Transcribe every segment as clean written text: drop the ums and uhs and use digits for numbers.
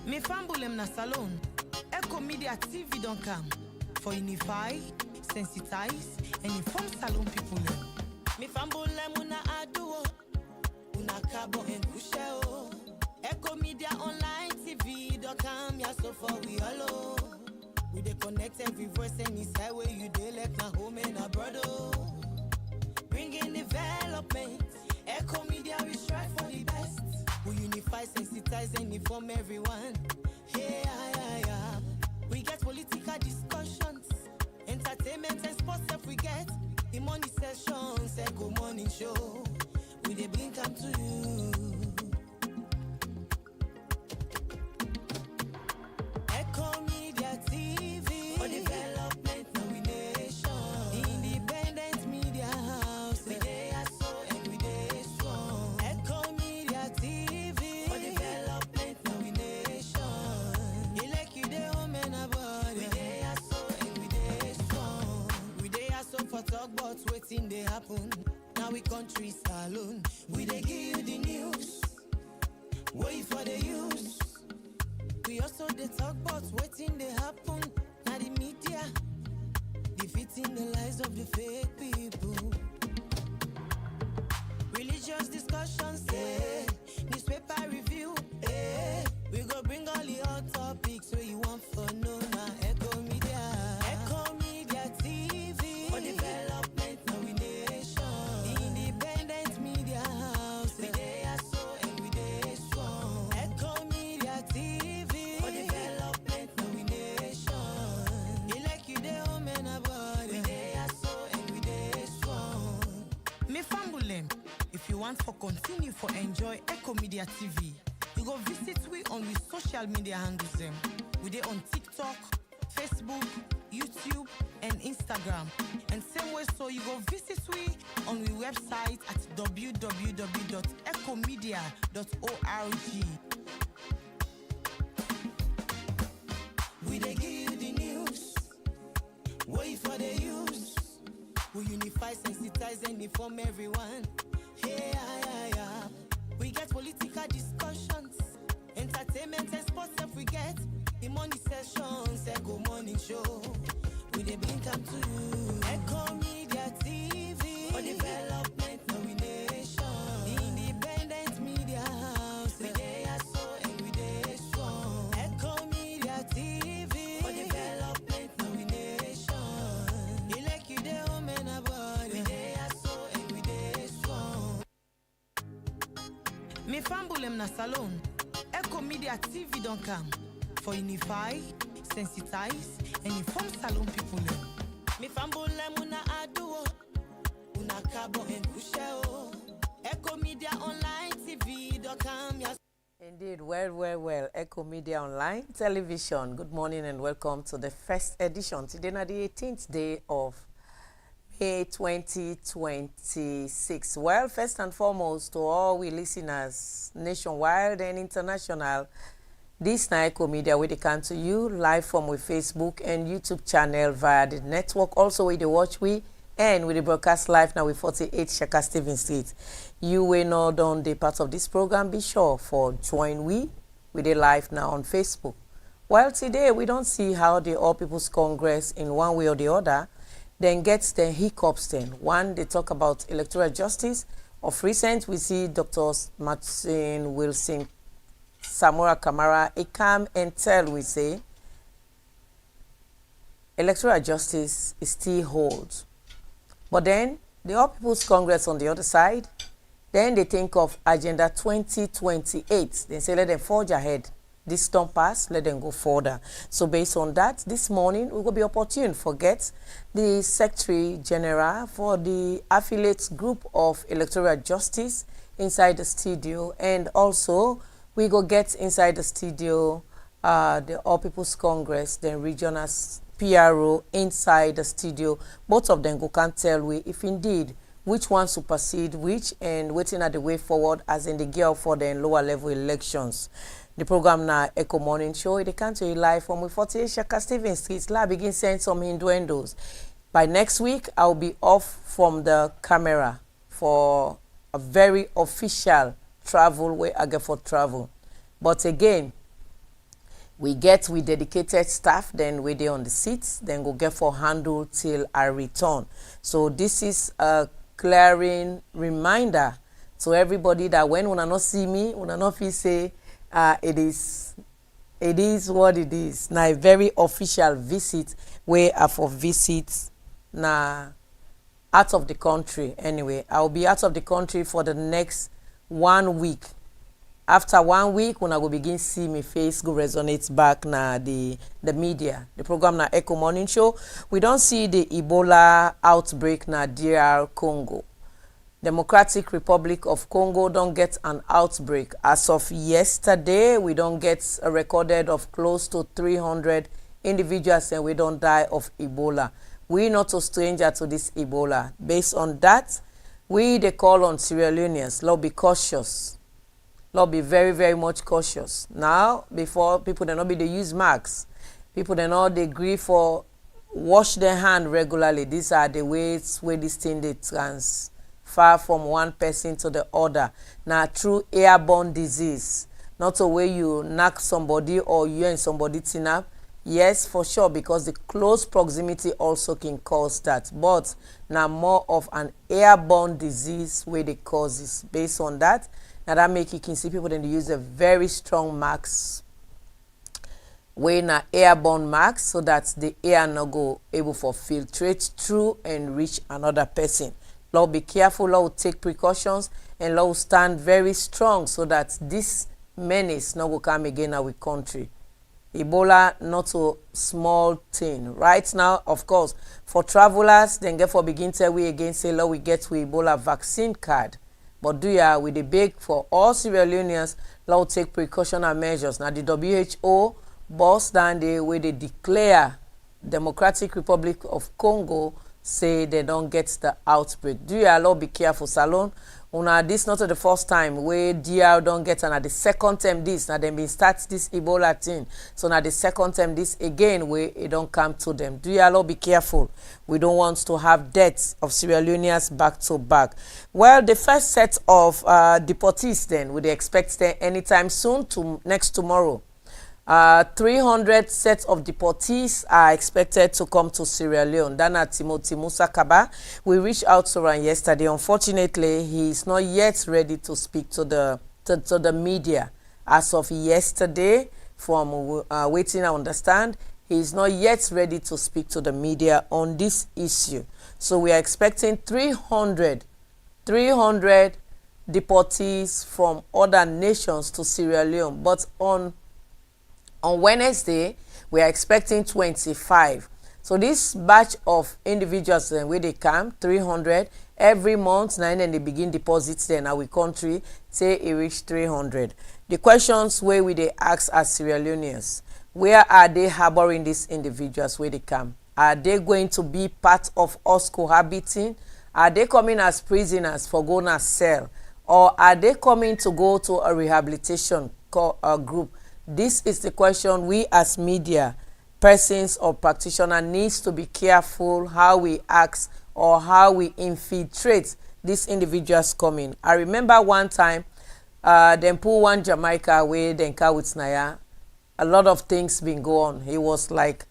Me fambulem na salon. Ecko Media TV don't come for unify, sensitize, and inform salon people. Me fambulem una aduo, una cabo and kusheo. Ecko Media Online TV don't come ya so far we hello. We dey connect every voice any side where you dey like na home and abroad. Bringing development. Ecko Media we strive for the best. We unify, sensitize, and inform everyone. Hey, yeah. We get political discussions, entertainment and sports if we get the money sessions, Ecko morning show. We dey bring come to you. Ecko Media TV for development, now we nation. Independent media house, we dey so and we dey strong. Ecko Media TV for development, now we nation. You like you dey home and abroad, we dey so and we dey strong. We dey so for talk about wetin dey happen. Now we country salon, we dey give you the news. Wait for the use. We also dey talk about wetin dey happen. Now the media defeating the lies of the fake people. Religious discussions, newspaper review, we go bring all the hot topics where you want for no na Ecko Media TV for development, now we nation. Independent media house, we dey so and we dey strong. Ecko Media TV for development, now we nation. You like you dey home and abroad, we dey so and we dey strong. Me fambulem. If you want to continue for enjoy Ecko Media TV, you go visit we on we social media handles them. We dey on TikTok, Facebook, YouTube, and Instagram. And same way so you go visit we on we website at www.eckomedia.org. We dey give you the news. Wait for the use. We unify, sensitize, and inform everyone. Hey, yeah. We get political discussions, entertainment and sports if we get the money sessions, Ecko morning show. We dey bring come to you. Ecko Media TV for development, now we nation. Independent media house, we dey so and we dey strong. Ecko Media TV for development, now we nation. You like you dey home and abroad, we dey so and we dey strong. Me fambulem na salon. Ecko Media TV don't come for unify, sensitize, and inform salon people. Me fambulem una aduo, una cabo and kusheo. Ecko Media Online TV don't come. Indeed, well. Ecko Media Online Television. Good morning and welcome to the first edition. Today is the 18th day of May 2026. Well, first and foremost, to all we listeners nationwide and international, this night Ecko Media will come to you live from with Facebook and YouTube channel via the network. Also, with the watch we and with the broadcast live now with 48 Shaka Stephen Street. You will not on the part of this program. Be sure for join we with the live now on Facebook. Well, today we don't see how the All People's Congress in one way or the other then gets the hiccups then. One, they talk about electoral justice. Of recent, we see Dr. Martin Wilson, Samura Kamara, a calm and tell, we say, electoral justice is still holds. But then, the All People's Congress on the other side, then they think of Agenda 2028. They say, let them forge ahead. This don't pass, let them go further. So based on that, this morning, we will be opportune for get the Secretary General for the affiliates group of Electoral Justice inside the studio. And also, we go get inside the studio the All People's Congress, then regional PRO inside the studio. Both of them go can tell we if indeed which one supersede which and waiting at the way forward as in the gear for the lower level elections. The program now Ecko Morning Show. They come to you live from 48 Shaka Stephen Street. La begin sending some innuendos. By next week, I'll be off from the camera for a very official travel where I get for travel. But again, We get with dedicated staff, then we dey on the seats, then go get for handle till I return. So this is a clearing reminder to everybody that when una not see me, una not feel say it is what it is. Now a very official visit where I for visit na out of the country. Anyway, I'll be out of the country for the next 1 week. After 1 week, when I go begin see me face go resonate back na the media. The program na Ecko Morning Show. We don't see the Ebola outbreak na DR Congo. Democratic Republic of Congo don't get an outbreak. As of yesterday, we don't get a recorded of close to 300 individuals and we don't die of Ebola. We not a stranger to this Ebola. Based on that, we they call on Sierra Leoneans, Lord, be cautious. Lord, be very, very much cautious. Now, before people they not be they use masks. People they not they agree for wash their hand regularly. These are the ways where this thing they transfer from one person to the other. Now, through airborne disease, not a way you knock somebody or you and somebody tin up. Yes, for sure, because the close proximity also can cause that. But now more of an airborne disease where the causes. Based on that, now that make you can see people then use a very strong mask, when an airborne mask, so that the air not go able for filtrate through and reach another person. Lord, be careful. Lord, take precautions, and Lord, stand very strong so that this menace not will come again our country. Ebola not a small thing. Right now, of course, for travelers, then get for begin tell we again say, Lord, we get to Ebola vaccine card. But do ya with the big for all Sierra Leoneans, Lord, take precautionary measures. Now the WHO boss down there where they declare Democratic Republic of Congo say they don't get the outbreak. Do ya, Lord, be careful, Salon. Una this not the first time where DR don't get, and at the second time this now them been start this Ebola thing. So now the second time this again where it don't come to them. Do ya, Lord, be careful. We don't want to have deaths of Sierra Leoneans back to back. Well, the first set of deportees then we expect them anytime soon to next tomorrow. 300 sets of deportees are expected to come to Sierra Leone. Dana Timothy Musa Kaba, we reached out to him yesterday. Unfortunately, he is not yet ready to speak to the media. As of yesterday, from waiting, I understand, he is not yet ready to speak to the media on this issue. So we are expecting 300 deportees from other nations to Sierra Leone. But on Wednesday, we are expecting 25. So this batch of individuals where they come, 300, every month, now and they begin deposits in our country, say it reach 300. The questions where we they ask as Sierra Leoneans, where are they harboring these individuals where they come? Are they going to be part of us cohabiting? Are they coming as prisoners for going to cell? Or are they coming to go to a rehabilitation group? This is the question we as media persons or practitioners needs to be careful how we ask or how we infiltrate these individuals coming. I remember one time, them pull one Jamaica away, then car with Naya. A lot of things been going on. He was like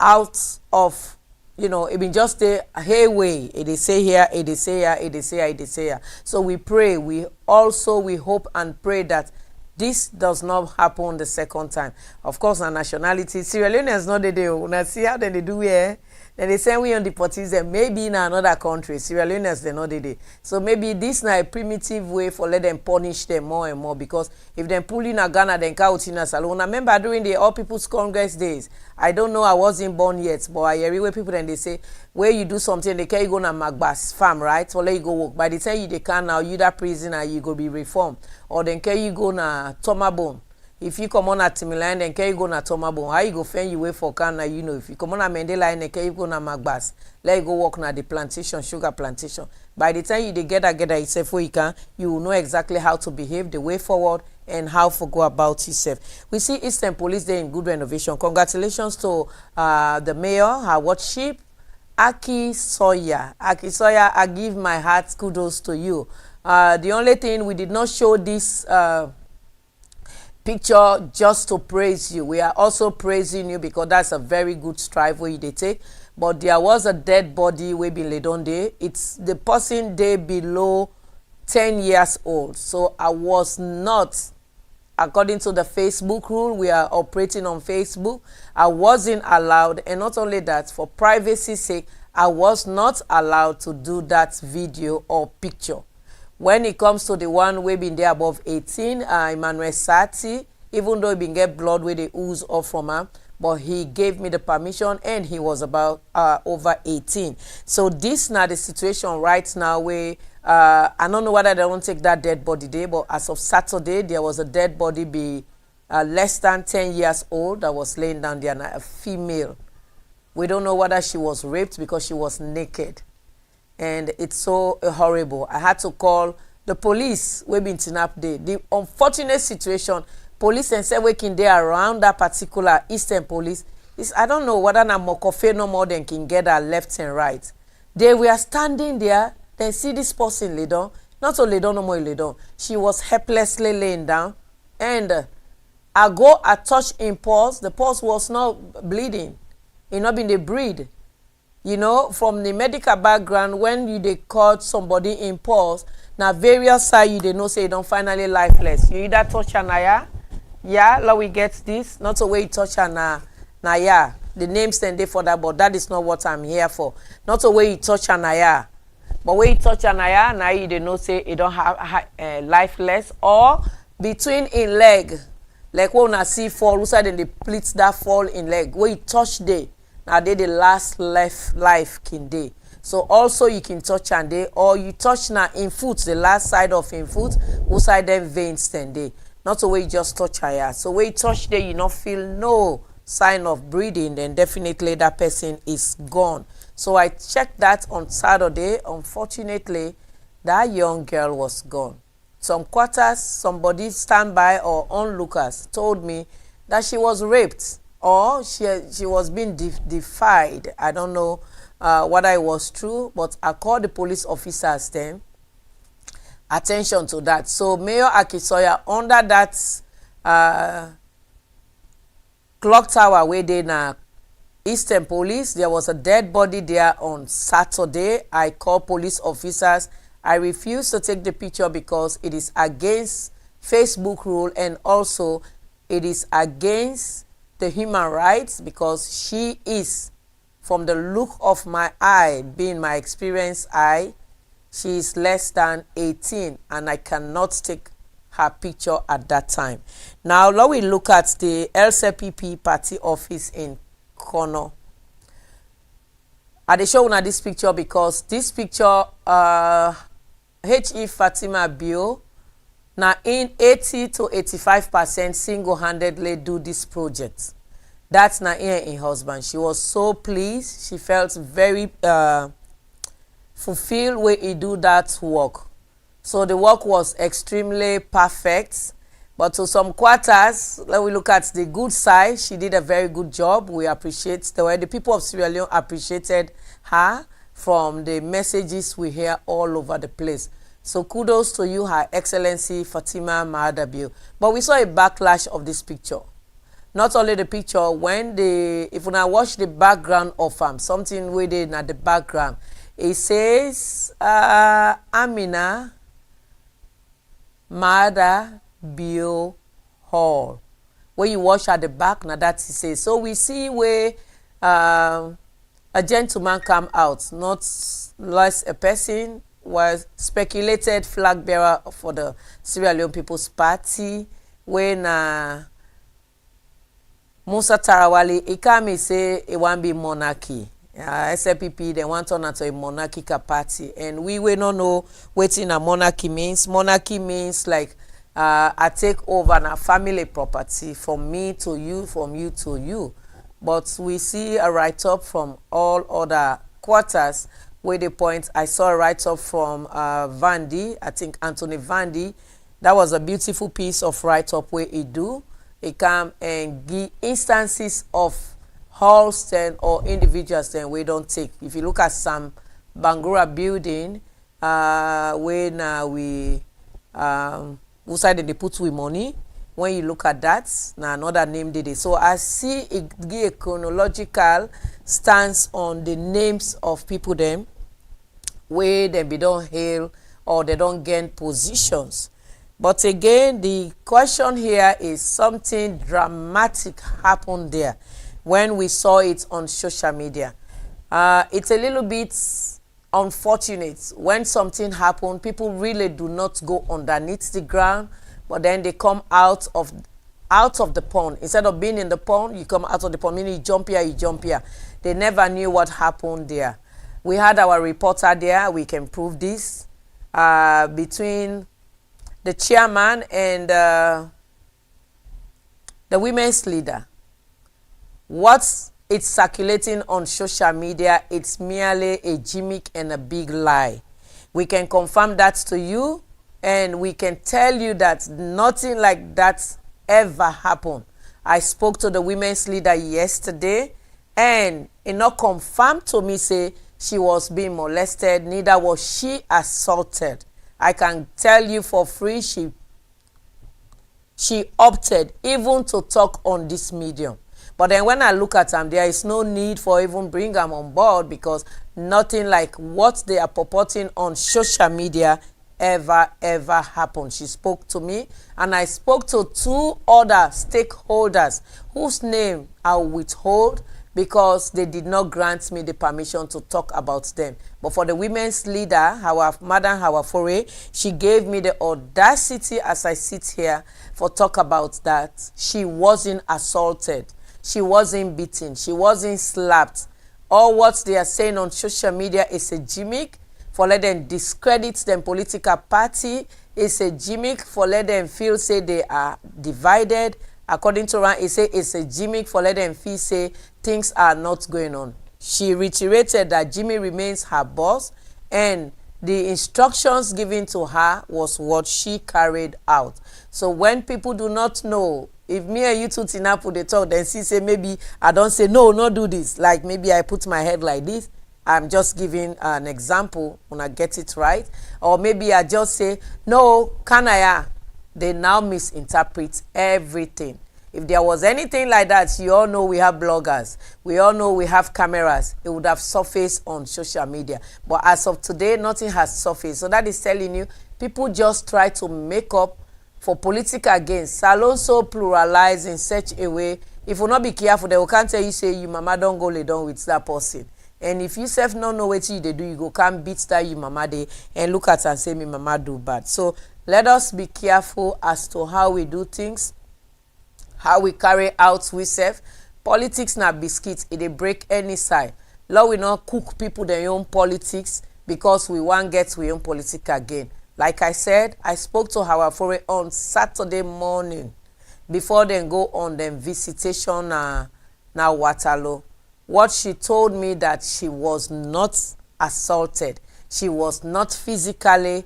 out of, it been just a hayway. It is say here, it is say here, it is say here, it is say here. So we pray, we hope and pray that this does not happen the second time. Of course, our nationality, Sierra Leone is not the day. When I see how they do here, then they send we on deportees, and maybe in another country, Sierra Leone is not the day. So maybe this na a primitive way for let them punish them more and more, because if they pull in a Ghana, then out in a salon. I remember during the All People's Congress days, I don't know, I wasn't born yet, but I hear where people then they say, where you do something, they carry you go na Magbas farm, right? Or let you go work. By the time you they can now, you that prisoner, you go be reformed. Or then carry you go na Tomabone. If you come on at Timiline, then can you go na Tomabone? How you go find you way for Ghana, if you come on at Mandela, then can you go na Magbas? Let you go work na the plantation, sugar plantation. By the time you they get yourself where you can, you will know exactly how to behave, the way forward, and how to go about yourself. We see Eastern Police Day in good renovation. Congratulations to the mayor, her worship, Aki Soya. Aki Soya, I give my heart kudos to you. The only thing we did not show this picture just to praise you. We are also praising you because that's a very good strive where they take. But there was a dead body wey been laid on there. It's the person dey below 10 years old. So I was not, according to the Facebook rule, we are operating on Facebook, I wasn't allowed. And not only that, for privacy's sake, I was not allowed to do that video or picture. When it comes to the one we been there above 18, Emmanuel Sati, even though he been get blood where they ooze off from him, but he gave me the permission and he was about over 18. So this now the situation right now where I don't know whether they don't take that dead body there, but as of Saturday, there was a dead body be less than 10 years old that was laying down there, a female. We don't know whether she was raped because she was naked. And it's so horrible. I had to call the police. We've been kidnapped there. The unfortunate situation, police and say waking there around that particular Eastern police is, I don't know whether na Mokofe no more than can get her left and right. They were standing there, then see this person lay down. Not only down, no more lay down. She was helplessly laying down. And I touch in pulse. The pulse was not bleeding. It not been the bleed. You know, from the medical background, when you they caught somebody in pulse, now various side you they know say you don't finally lifeless. You either touch an aya, yeah, like we get this, not a way you touch an yeah. The name stand there for that, but that is not what I'm here for. Not a way you touch an aya. But when you touch an aya, now you they know say you don't have lifeless, or between in leg, like when I see fall, who side in the pleats that fall in leg, where you touch day. Now they the last life can day. So also you can touch and day, or you touch now in foot, the last side of in foot, who side them veins then day. Not the way you just touch here. So when you touch there, you not feel no sign of breathing, then definitely that person is gone. So I checked that on Saturday. Unfortunately, that young girl was gone. Some quarters, somebody standby or onlookers told me that she was raped. Or she was being defied. I don't know whether it was true, but I called the police officers then attention to that. So Mayor Akisoya, under that clock tower where they na Eastern Police, there was a dead body there on Saturday. I called police officers. I refused to take the picture because it is against Facebook rule, and also it is against the human rights, because she is, from the look of my eye, being my experience eye, she is less than 18 and I cannot take her picture at that time. Now let we look at the LCPP party office in Kono. I dey show una this picture because this picture H.E. Fatima Bio now in 80 to 85% single-handedly do this project. That's not in husband. She was so pleased. She felt very fulfilled when he do that work. So the work was extremely perfect. But to some quarters, let we look at the good side. She did a very good job. We appreciate the way the people of Sierra Leone appreciated her from the messages we hear all over the place. So kudos to you, Her Excellency Fatima Mahadabiu. But we saw a backlash of this picture. Not only the picture, when if you now watch the background of something we did at the background, it says Amina Mahadabiu Hall. When you watch at the back, now that it says. So we see where a gentleman come out, not less a person, was speculated flag bearer for the Sierra Leone People's Party. When Musa Tarawali, he come say it won't be monarchy. SLPP, they want to a monarchical party. And we will not know what in a monarchy means. Monarchy means like I take over a family property from me to you, from you to you. But we see a write-up from all other quarters where the point, I saw a write-up from Vandy, I think Anthony Vandy. That was a beautiful piece of write-up where he do. He come and give instances of halls then or individuals then we don't take. If you look at some Bangura building, when we side they put with money, when you look at that, now another name did it. So I see it give a chronological stance on the names of people them where they be don't hail or they don't gain positions. But again, the question here is something dramatic happened there when we saw it on social media. It's a little bit unfortunate when something happened. People really do not go underneath the ground, but then they come out of the pond. Instead of being in the pond, you come out of the pond. Meaning you jump here, you jump here. They never knew what happened there. We had our reporter there. We can prove this between the chairman and the women's leader. What's it's circulating on social media, it's merely a gimmick and a big lie. We can confirm that to you, and we can tell you that nothing like that ever happened. I spoke to the women's leader yesterday, and it not confirmed to me say she was being molested, neither was she assaulted. I can tell you for free, she opted even to talk on this medium. But then when I look at them, there is no need for even bring them on board, because nothing like what they are purporting on social media ever happened. She spoke to me, and I spoke to 2 other stakeholders whose name I will withhold because they did not grant me the permission to talk about them. But for the women's leader, Madam Hawafore, she gave me the audacity as I sit here for talk about that. She wasn't assaulted. She wasn't beaten. She wasn't slapped. All what they are saying on social media is a gimmick for let them discredit them political party. It's a gimmick for let them feel say they are divided. According to her, it's a gimmick for let them feel say things are not going on. She reiterated that Jimmy remains her boss, and the instructions given to her was what she carried out. So when people do not know, if me and you two tinapu they talk, then she say maybe I don't say no, not do this. Like maybe I put my head like this. I'm just giving an example when I get it right. Or maybe I just say no, kanaya. They now misinterpret everything. If there was anything like that, you all know we have bloggers. We all know we have cameras. It would have surfaced on social media. But as of today, nothing has surfaced. So that is telling you, people just try to make up for political gain. Salon so pluralized in such a way, if you not be careful, they will can't tell you, say, you mama don't go lay down with that person. And if you self not know what you they do, you go can't beat that you mama day and look at and say, me mama do bad. So let us be careful as to how we do things, how we carry out we self. Politics na biscuits, it they break any side. Lord, we not cook people their own politics because we want get we own political gain. Like I said, I spoke to Hawafore on Saturday morning before they go on them visitation now Waterloo. What she told me that she was not assaulted. She was not physically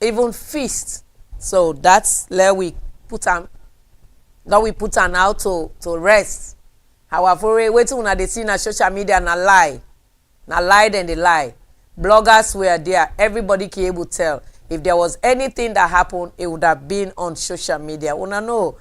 even fist. So that's where we put an out to rest. Hawafore waiting when they see na social media na lie. Na lie then they lie. Bloggers were there. Everybody can able to tell. If there was anything that happened, it would have been on social media. Una know.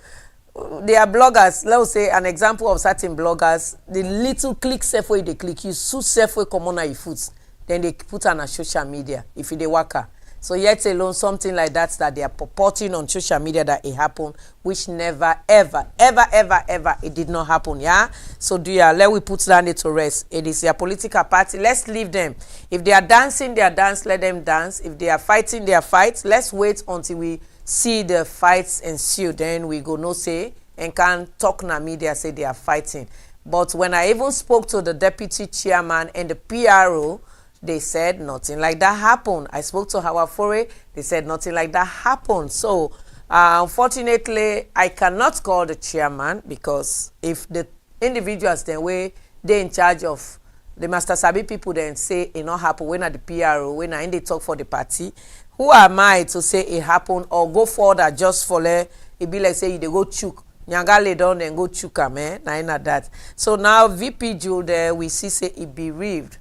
They are bloggers. Let's say an example of certain bloggers. The little click self way they click. You suit self way come on your foot. Then they put on a social media. If they worker. So yet alone something like that they are purporting on social media that it happened, which never, ever, it did not happen, yeah? So let we put that to rest. It is their political party. Let's leave them. If they are dancing, they are dance, let them dance. If they are fighting, they are fight. Let's wait until we see the fights ensue. Then we go no say and can talk na media say they are fighting. But when I even spoke to the deputy chairman and the PRO, they said nothing like that happened. I spoke to Hawafore. They said nothing like that happened. So, unfortunately, I cannot call the chairman because if the individuals then way they in charge of the Master Sabi people then say it not happen when at the PRO, when I they talk for the party, who am I to say it happened or go further just for it be like say they go chook. Nyanga lay down and go chook man. Nah, that. So now VP Jule there we see say it bereaved.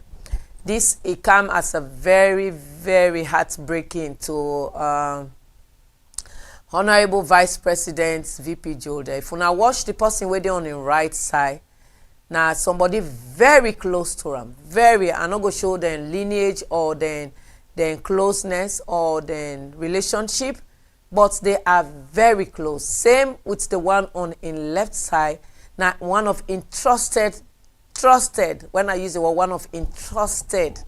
This it come as a very, very heartbreaking to Honorable Vice President VP Jolde. If una watch the person wey dey on him right side, na somebody very close to am. Very, I no go show them lineage or then closeness or then relationship, but they are very close. Same with the one on in left side. Now one of trusted. When I use the word one of entrusted,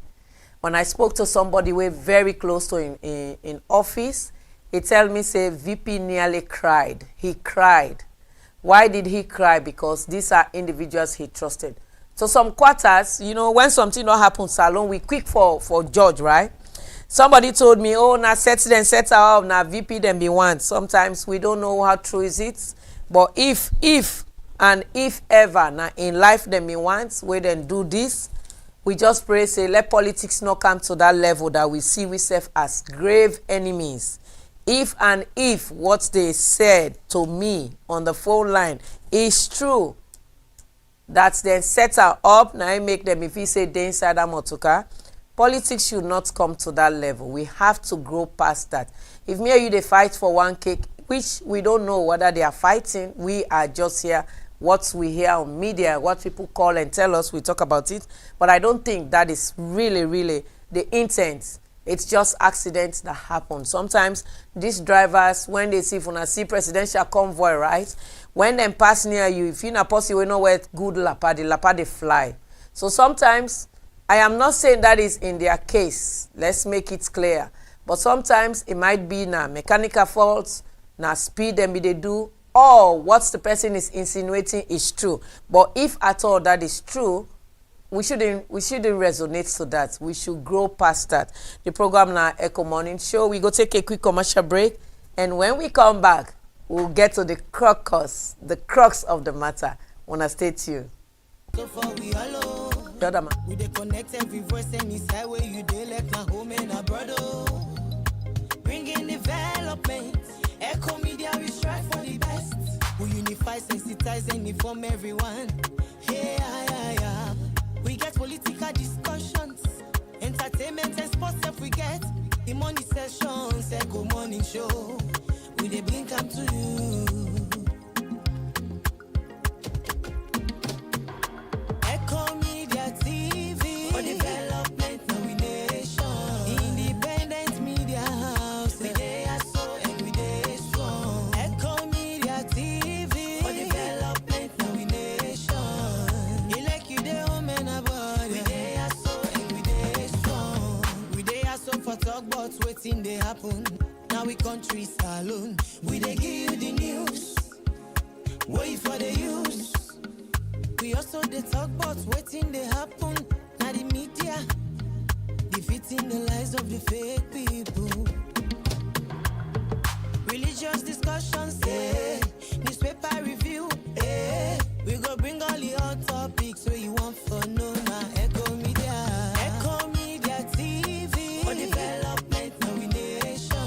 when I spoke to somebody way very close to him in office, he tell me say VP nearly cried. He cried. Why did he cry? Because these are individuals he trusted. So some quarters, you know, when something don't happen salon, we quick for judge, right? Somebody told me, oh, now set out, now VP them be one. Sometimes we don't know how true is it. But if ever, now in life them be once, we then do this, we just pray, say, let politics not come to that level that we see ourselves as grave enemies. If what they said to me on the phone line is true, that's then set her up, now I make them, if he say they inside a motoka, politics should not come to that level. We have to grow past that. If me or you they fight for one cake, which we don't know whether they are fighting, we are just here, what we hear on media, what people call and tell us, we talk about it. But I don't think that is really the intent. It's just accidents that happen. Sometimes these drivers, when they see, when I see presidential convoy, right? When them pass near you, if you're not possible, you know where good lapa, the lapa they fly. So sometimes, I am not saying that is in their case. Let's make it clear. But sometimes it might be na mechanical faults, na speed them they do, or what the person is insinuating is true. But if at all that is true, we shouldn't resonate to that. We should grow past that. The program now Echo Morning Show. We go take a quick commercial break, and when we come back, we'll get to the crux of the matter. Wanna stay tuned. We dey connect every voice any side where you dey like na home and a brother. Bringing development. Echo Media, we strive for the best. We unify, sensitize, and inform everyone. Yeah. We get political discussions, entertainment and sports if we get the money sessions. Echo Morning Show. We dey bring them to you. Echo Media TV for development, now we nation. Independent media house. We dey so and we dey strong. Echo Media TV for development, now we nation. You like you dey home and abroad. We dey so and we dey strong. We dey so for talk about waiting they happen. Now we country saloon. We dey give you the news. Wait for the use. We also they talk about waiting they happen. Now the media defeating the lies of the fake people. Religious discussions, newspaper review, we go bring all the hot topics where you want for no now. Echo Media TV for development, now we nation.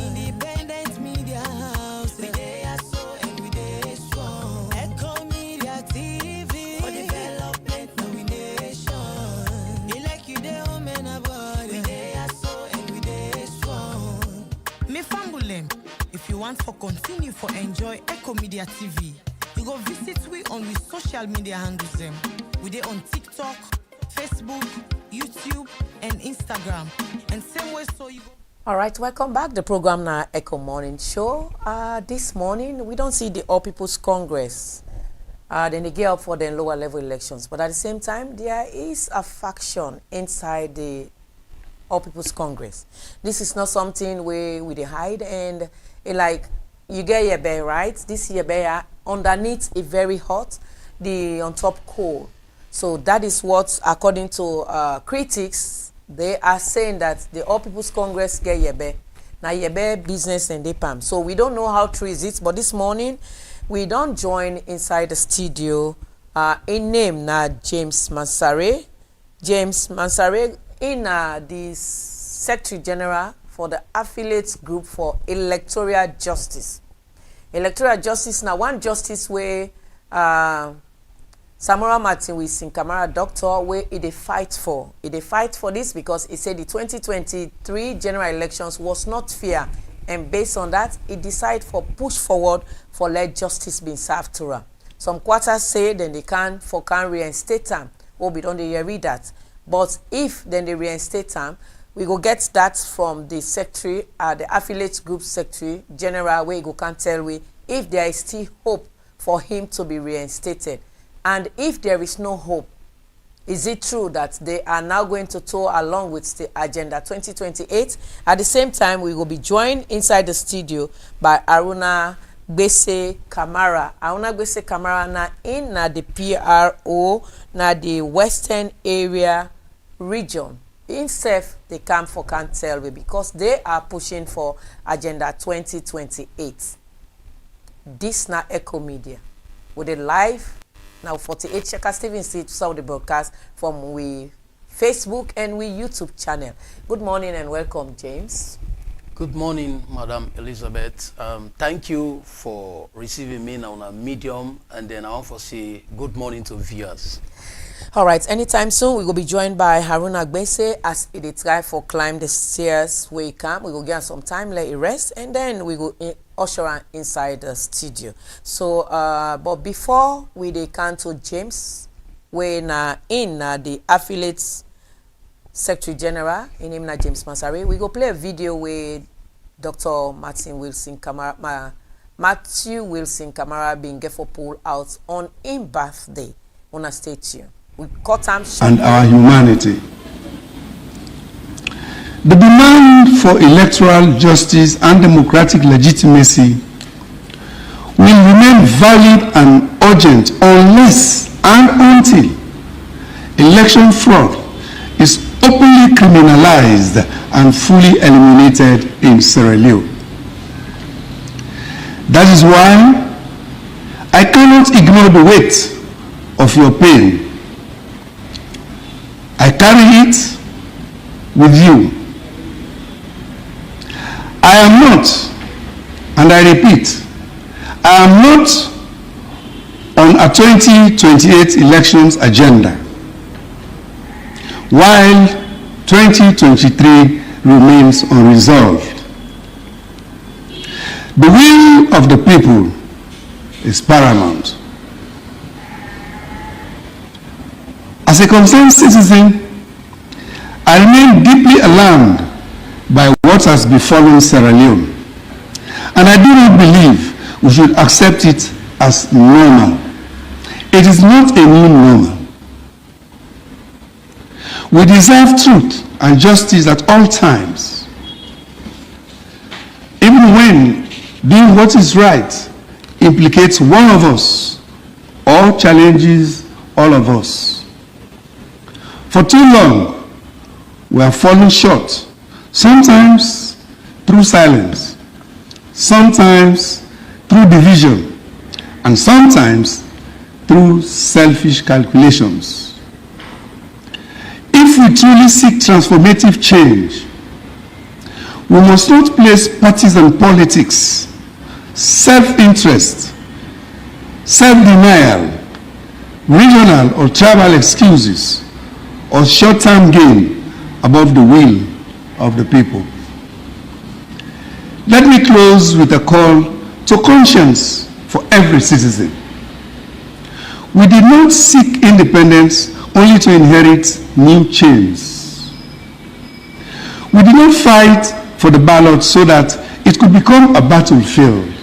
Independent media house. We dey so and we dey strong. Echo Media TV for development, now we nation. You like you dey home and abroad. We dey so and we dey strong. Me fambulem. If you want to continue for enjoy Echo Media TV, you go visit we on with social media handles them. We dey on TikTok, Facebook, YouTube, and Instagram. And same way so you go. All right, welcome back. The program now Echo Morning Show. This morning we don't see the All People's Congress. Then they get up for the lower level elections, but at the same time there is a faction inside the All People's Congress. This is not something where we hide and like you get your bear, right? This your bear underneath is very hot, the on top cold. So that is what, according to critics, they are saying that the All People's Congress get your bear. Now your bear business and they pam. So we don't know how true is it, but this morning we don't join inside the studio. In name now James Mansare. James Mansare in the Secretary General for the affiliate group for Electoral Justice. Electoral Justice now one justice where Samura Kamara doctor where they fight for. They fight for this because he said the 2023 general elections was not fair and based on that, it decide for push forward for let justice be served to her. Some quarters say then they can reinstate them. Oh, we don't read that. But if then they reinstate them, we go get that from the secretary, the affiliate group secretary general, where you can tell we if there is still hope for him to be reinstated. And if there is no hope, is it true that they are now going to tour along with the Agenda 2028? At the same time, we will be joined inside the studio by Samura Kamara. Samura Kamara na in the PRO na the Western Area region. Himself, they come for can't tell me because they are pushing for Agenda 2028. This na Ecko Media. With a live now 48 Shaka Stephen Street saw the broadcast from we Facebook and we YouTube channel. Good morning and welcome, James. Good morning, Madam Elizabeth. Thank you for receiving me now on a medium, and then I want to say good morning to viewers. All right, anytime soon we will be joined by Samura Kamara as it try for climb the stairs where he come. We will get some time, let it rest, and then we will usher her inside the studio. So, but before we can to James, when in the affiliates Secretary General, in him na James Masari, we go play a video with Dr. Matthew Wilson Kamara being get for pull out on in birthday on a statue. We cut him short. And our humanity. The demand for electoral justice and democratic legitimacy will remain valid and urgent unless and until election fraud is openly criminalized and fully eliminated in Sierra Leone. That is why I cannot ignore the weight of your pain. I carry it with you. I am not, and I repeat, I am not on a 2028 elections agenda, while 2023 remains unresolved. The will of the people is paramount. As a concerned citizen, I remain deeply alarmed by what has befallen Sierra Leone, and I do not believe we should accept it as normal. It is not a new normal. We deserve truth and justice at all times. Even when doing what is right implicates one of us or challenges all of us. For too long, we have fallen short, sometimes through silence, sometimes through division, and sometimes through selfish calculations. If we truly seek transformative change, we must not place partisan politics, self-interest, self-denial, regional or tribal excuses, or short-term gain above the will of the people. Let me close with a call to conscience for every citizen. We did not seek independence only to inherit new chains. We did not fight for the ballot so that it could become a battlefield.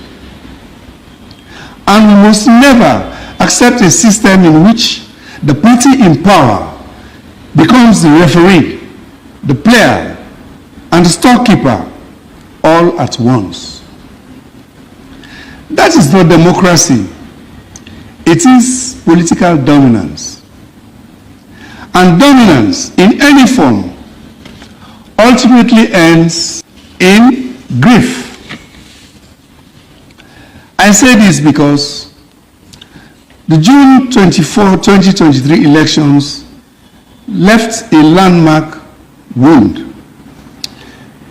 And we must never accept a system in which the party in power becomes the referee, the player, and the storekeeper all at once. That is not democracy. It is political dominance. And dominance in any form ultimately ends in grief. I say this because the June 24, 2023 elections left a landmark wound.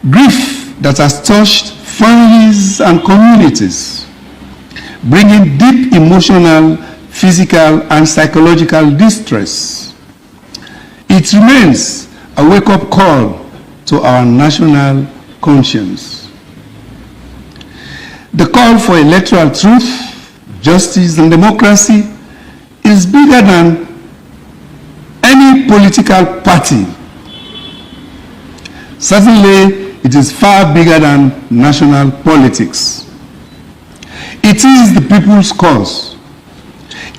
Grief that has touched families and communities, bringing deep emotional, physical, and psychological distress. It remains a wake-up call to our national conscience. The call for electoral truth, justice, and democracy is bigger than any political party. Certainly, it is far bigger than national politics. It is the people's cause.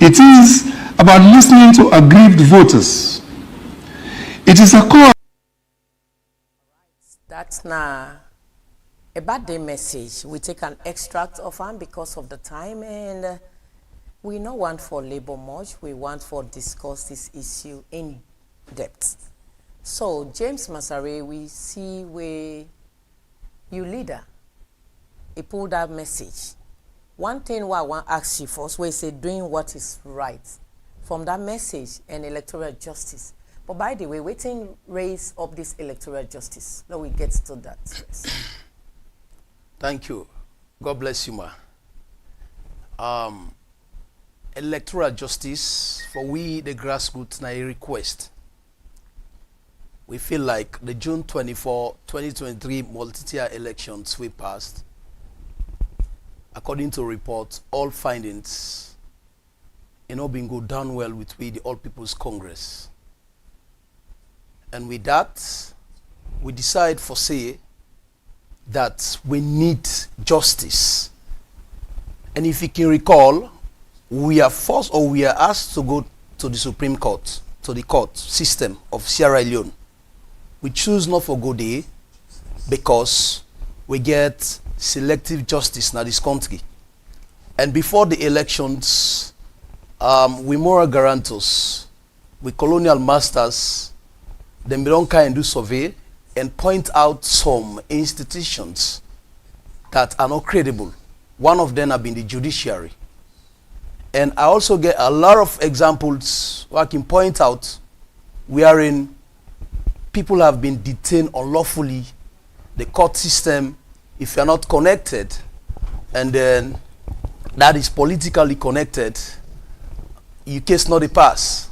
It is about listening to aggrieved voters. It is a call. That's now a birthday message. We take an extract of it because of the time, and we don't want for labor much. We want for discuss this issue in depth. So, James Masare, we see where you leader, he pulled that message. One thing what I want to ask you first, where you say doing what is right from that message and electoral justice. But by the way, waiting raise up this electoral justice. Now we get to that. Yes. Thank you. God bless you, ma. Electoral justice, for we, the grassroots, now a request. We feel like the June 24, 2023 multi-tier elections we passed, according to reports, all findings, been go down well with we, the All People's Congress. And with that, we decide for say that we need justice. And if you can recall, we are forced or we are asked to go to the Supreme Court, to the court system of Sierra Leone. We choose not for go there because we get selective justice in this country. And before the elections, we moral guarantors, we colonial masters, then we don't kind do survey and point out some institutions that are not credible. One of them have been the judiciary. And I also get a lot of examples where I can point out wherein people have been detained unlawfully, the court system, if you're not connected, and then that is politically connected, your case not a pass.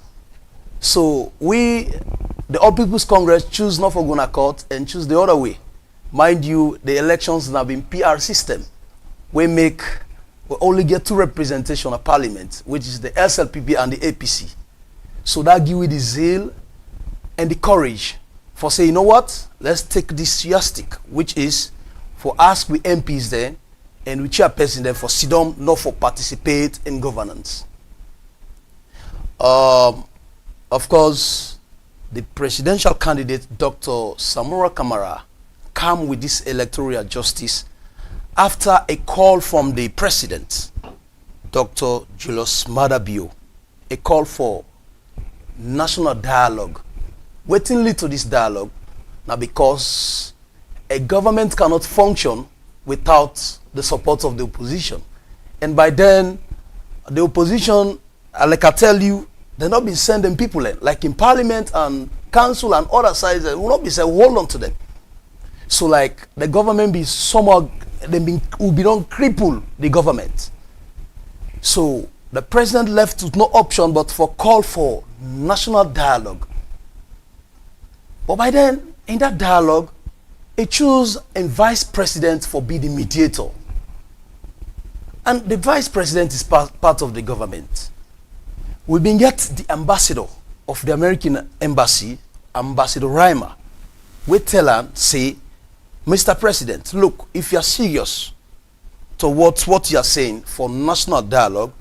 So we, the All People's Congress, choose not for going to court and choose the other way. Mind you, the elections have been PR system. We only get 2 representation of parliament, which is the SLPP and the APC. So that give you the zeal and the courage for say, you know what, let's take this yardstick, which is for us, we MPs there, and we chairperson there for SIDOM, not for participate in governance. Of course, the presidential candidate, Dr. Samura Kamara, came with this electoral justice after a call from the president, Dr. Julius Madabio, a call for national dialogue. Waiting lead to this dialogue now because a government cannot function without the support of the opposition. And by then, the opposition, like I tell you, they've not been sending people in. Like in parliament and council and other sides, they will not be saying, hold on to them. So like the government be somewhat, will be don't cripple the government. So the president left with no option but for call for national dialogue. But by then, in that dialogue, he chose a vice president for be the mediator. And the vice president is part of the government. We been get the ambassador of the American embassy, Ambassador Reimer. We tell him, say, Mr. President, look, if you're serious towards what you're saying for national dialogue,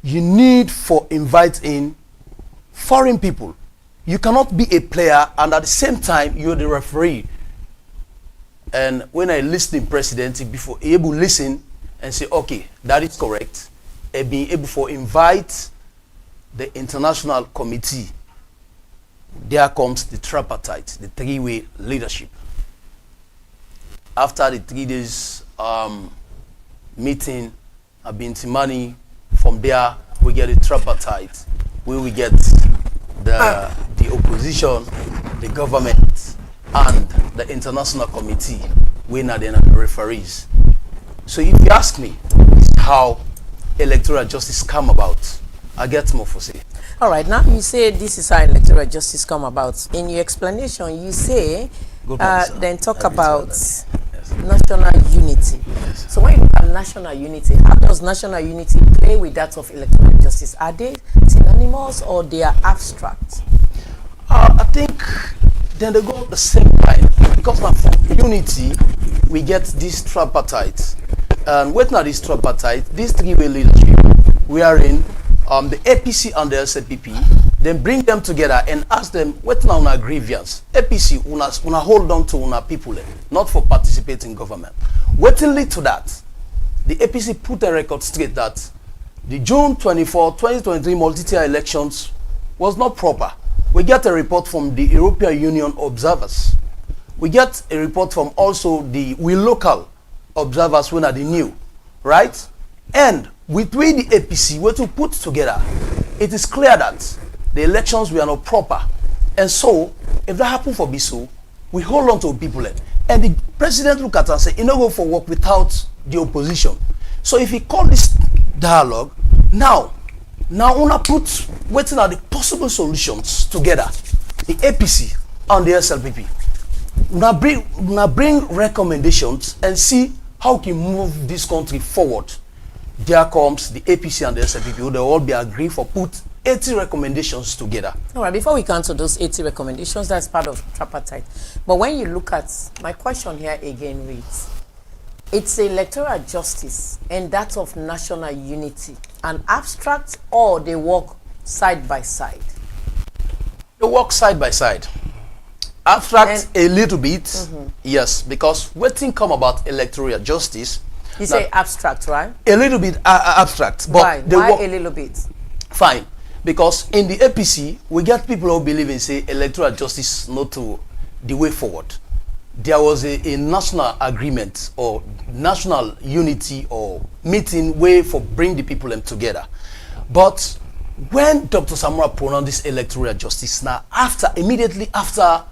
you need for invite in foreign people. You cannot be a player and at the same time you're the referee. And when I listen to president, before able to listen and say, okay, that is correct, and being able to invite the international committee, there comes the tripartite, the 3-way leadership. After the 3 days meeting, I've been to money. From there, we get a tripartite, where we get the opposition, the government, and the international committee, we are then the referees. So if you ask me, this is how electoral justice come about, I get more for say. All right, now you say this is how electoral justice come about. In your explanation, you say, then talk about national unity. So when you look at national unity, how does national unity play with that of electoral justice? Are they synonymous or they are abstract? I think then they go the same line, because now from unity we get this tripartite, and waiting at this tripartite, these three-way leadership, wherein the APC and the LCPP, then bring them together and ask them, what now una grievance? APC, una hold on to una people, not for participating in government. Waiting lead to that, the APC put a record straight that the June 24, 2023 multi-tier elections was not proper. We get a report from the European Union observers. We get a report from also the local observers when are the new, right? And with we the APC were to put together, it is clear that the elections were not proper. And so, if that happened for Biso, we hold on to people. And the president look at us and say, you know, go for work without the opposition. So if he call this dialogue, now una put waiting at the possible solutions together, the APC and the SLPP. Una bring recommendations and see how we can move this country forward. There comes the APC and the SLPP, they all be agree for put 80 recommendations together. All right, before we come to those 80 recommendations, that's part of tripartite. But when you look at, my question here again reads, it's electoral justice and that of national unity, an abstract, or they work side by side? They work side by side. Abstract and a little bit, yes, because what thing come about electoral justice? You say abstract, right? A little bit abstract. But why a little bit? Fine. Because in the APC, we get people who believe in, say, electoral justice not to the way forward. There was a national agreement or national unity or meeting way for bring the people them together. But when Dr. Samura pronounced this electoral justice, now immediately after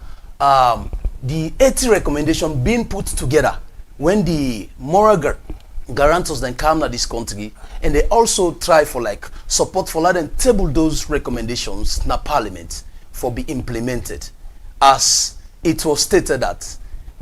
the 80 recommendation being put together, when the moral guarantors then come to this country, and they also try for like support for that and table those recommendations in parliament for be implemented, as it was stated that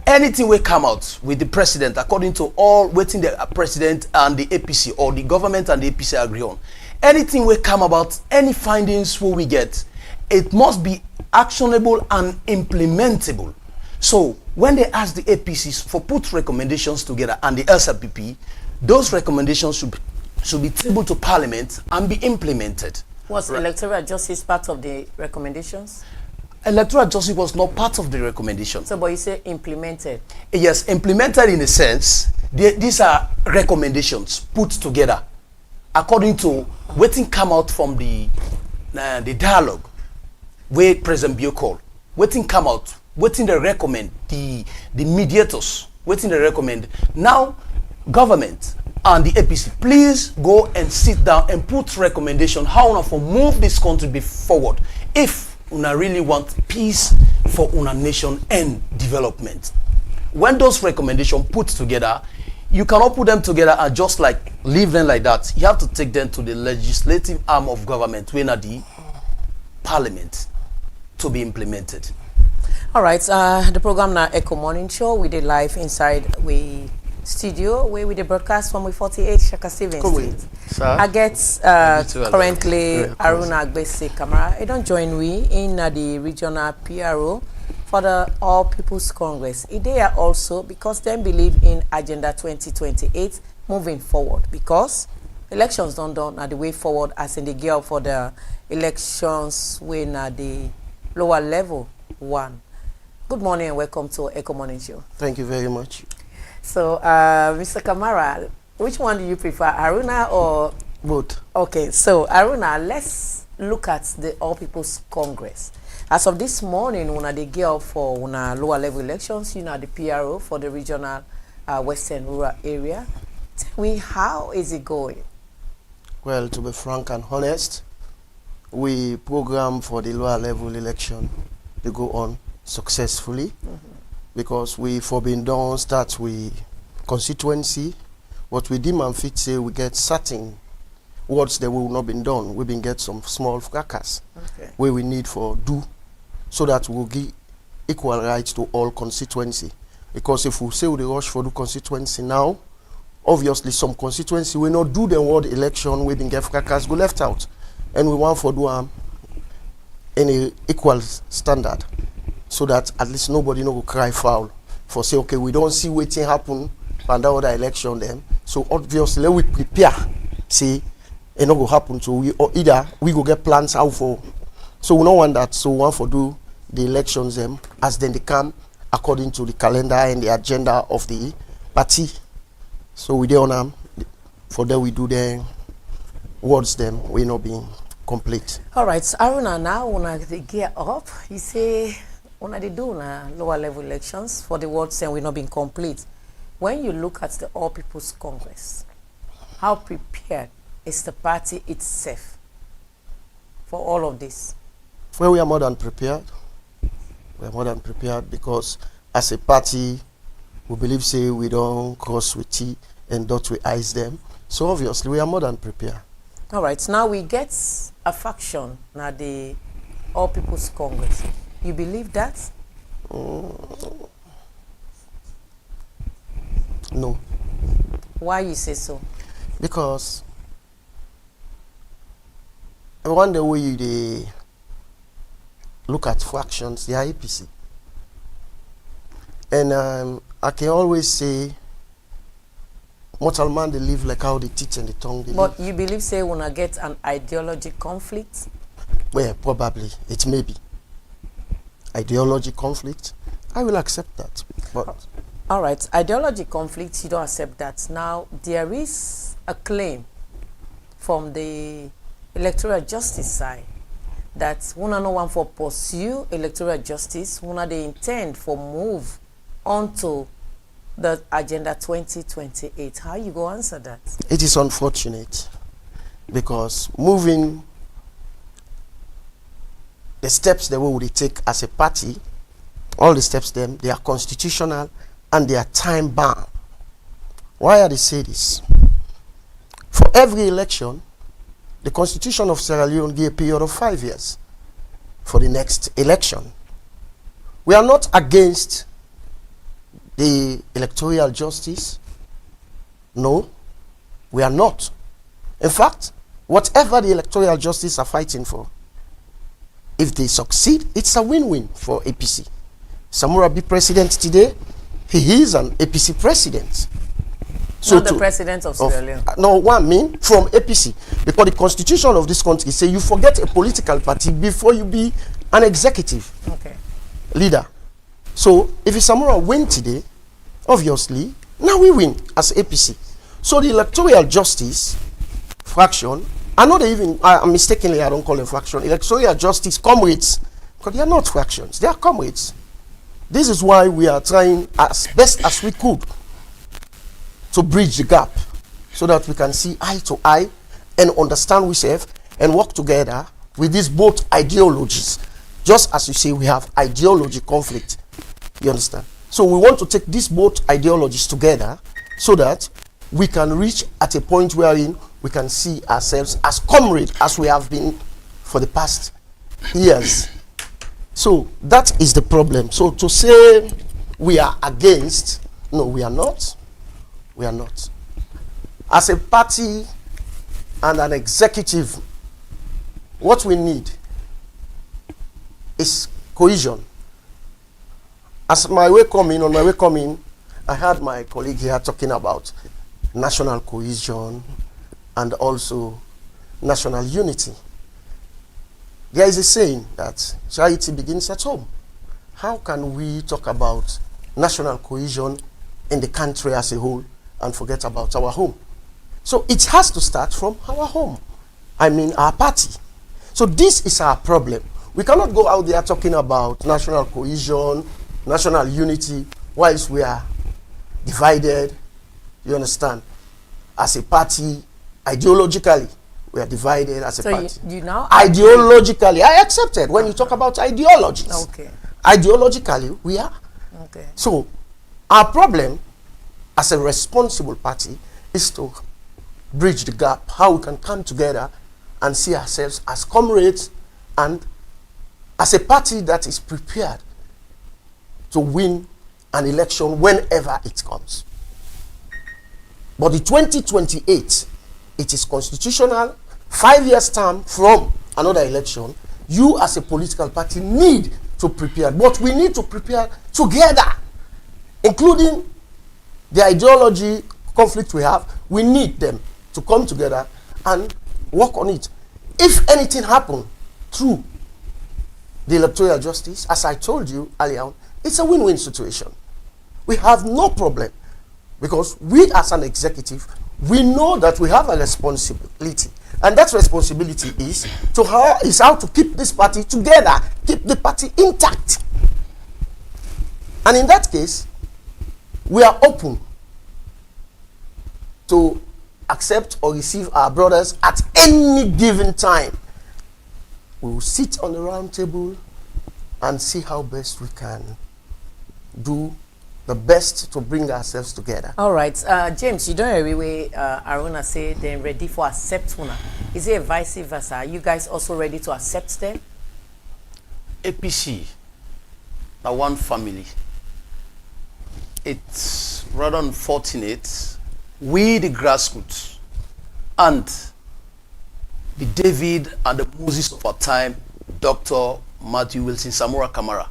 anything will come out with the president according to all waiting the president and the APC or the government and the APC agree on. Anything will come about, any findings will we get, it must be actionable and implementable. So when they ask the APCs for put recommendations together and the LCPP, those recommendations should be tabled to parliament and be implemented. Was electoral justice part of the recommendations? Electoral justice was not part of the recommendation. So, but you say implemented? Yes, implemented in a sense. These are recommendations put together according to what come out from the dialogue where President Bio called. What come out, what they recommend, the mediators, what they recommend. Now, government and the APC, please go and sit down and put recommendation how una for move this country be forward if una really want peace for una nation and development. When those recommendations put together, you cannot put them together and just like leave them like that. You have to take them to the legislative arm of government, when at the parliament, to be implemented. All right, the program now Ecko Morning Show. We did live inside we studio where we did broadcast from 48 Shaka Stevens Street. I get currently Aruna Kamara. I don't join we in the regional PRO for the All People's Congress. They are also because they believe in Agenda 2028 moving forward, because elections don't done at the way forward as in the gear for the elections when at the lower level one. Good morning and welcome to Ecko Morning Show. Thank you very much. So, Mr. Kamara, which one do you prefer, Aruna or? Both. Okay, so Aruna, let's look at the All People's Congress. As of this morning, when they gear up for lower level elections, the PRO for the regional western rural area. Tell me, how is it going? Well, to be frank and honest, we program for the lower level election to go on successfully, because we forbidden don't start with constituency, but we deem and fit say we get certain words that will not been done. We've been get some small fracas where we need for do, so that we'll give equal rights to all constituency. Because if we say we rush for the constituency now, obviously some constituency will not do the word election, we been get fracas go left out. And we want for do any equal standard, so that at least nobody no go cry foul for say, okay, we don't see waiting happen and that other election then. So obviously we prepare, see, it not go happen. So we, or either we go get plans out for. So we don't want that. So we want for do the elections them as then they come according to the calendar and the agenda of the party. So we do on for that we do the words them we not being complete. All right, so Aruna, now when they gear up, you say when they do na lower level elections for the words and we not being complete. When you look at the All People's Congress, how prepared is the party itself for all of this? Well, we are more than prepared. We are more than prepared because as a party, we believe say we don't cross with T and dot with I's them. So obviously we are more than prepared. All right, now we get a faction, now the All People's Congress. You believe that? No. Why you say so? Because I wonder way they look at fractions, they are APC. And I can always say, mortal man, they live like how they teach and the tongue they But live. you believe say when I get an ideology conflict? Well, probably. It may be. Ideology conflict. I will accept that. But All right, ideology conflict, you don't accept that. Now, there is a claim from the electoral justice side that una no one for pursue electoral justice, una they intend for move onto the agenda 2028. How you go answer that? it is unfortunate because moving the steps that we would take as a party, all the steps them, they are constitutional and they are time bound. Why are they say this? For every election, the Constitution of Sierra Leone gives a period of 5 years for the next election. We are not against the electoral justice. No, we are not. In fact, whatever the electoral justice are fighting for, if they succeed, it's a win-win for APC. Samura be president today, he is an APC president. So Not the president of Sierra Leone. no, one mean from APC, because the constitution of this country say you forget a political party before you be an executive Okay. leader. So if Samura win today, obviously now we win as APC. So the electoral justice fraction, I know they even mistakenly I don't call them fraction. Electoral justice comrades, because they are not fractions, they are comrades. This is why we are trying as best as we could to bridge the gap so that we can see eye to eye and understand ourselves and work together with these both ideologies. Just as you say, we have ideology conflict. You understand? So we want to take these both ideologies together so that we can reach at a point wherein we can see ourselves as comrades as we have been for the past years. So that is the problem. So to say we are against, no, we are not. We are not. As a party and an executive, what we need is cohesion. As my way coming, on my way coming, I heard my colleague here talking about national cohesion and also national unity. There is a saying that charity begins at home. How can we talk about national cohesion in the country as a whole and forget about our home? So it has to start from our home. I mean our party. So this is our problem. We cannot go out there talking about national cohesion, national unity, whilst we are divided, you understand, as a party, ideologically. We are divided as a party. So you now ideologically, I accepted when you talk about ideologies. Okay. Ideologically, we are. Okay. So, our problem as a responsible party is to bridge the gap, how we can come together and see ourselves as comrades and as a party that is prepared to win an election whenever it comes. But the 2028, it is constitutional, 5 years term from another election. You as a political party need to prepare, but we need to prepare together, including the ideology conflict we have. We need them to come together and work on it. If anything happens through the electoral justice, as I told you earlier, it's a win-win situation. We have no problem, because we as an executive, we know that we have a responsibility, and that responsibility is how to keep this party together, keep the party intact. And in that case, we are open to accept or receive our brothers at any given time. We will sit on the round table and see how best we can do the best to bring ourselves together. All right, James, you don't know way Aruna say they're ready for accept una. Is it a vice versa? Are you guys also ready to accept them? APC, now one family. It's rather unfortunate. We, the grassroots, and the David and the Moses of our time, Dr. Matthew Wilson, Samura Kamara,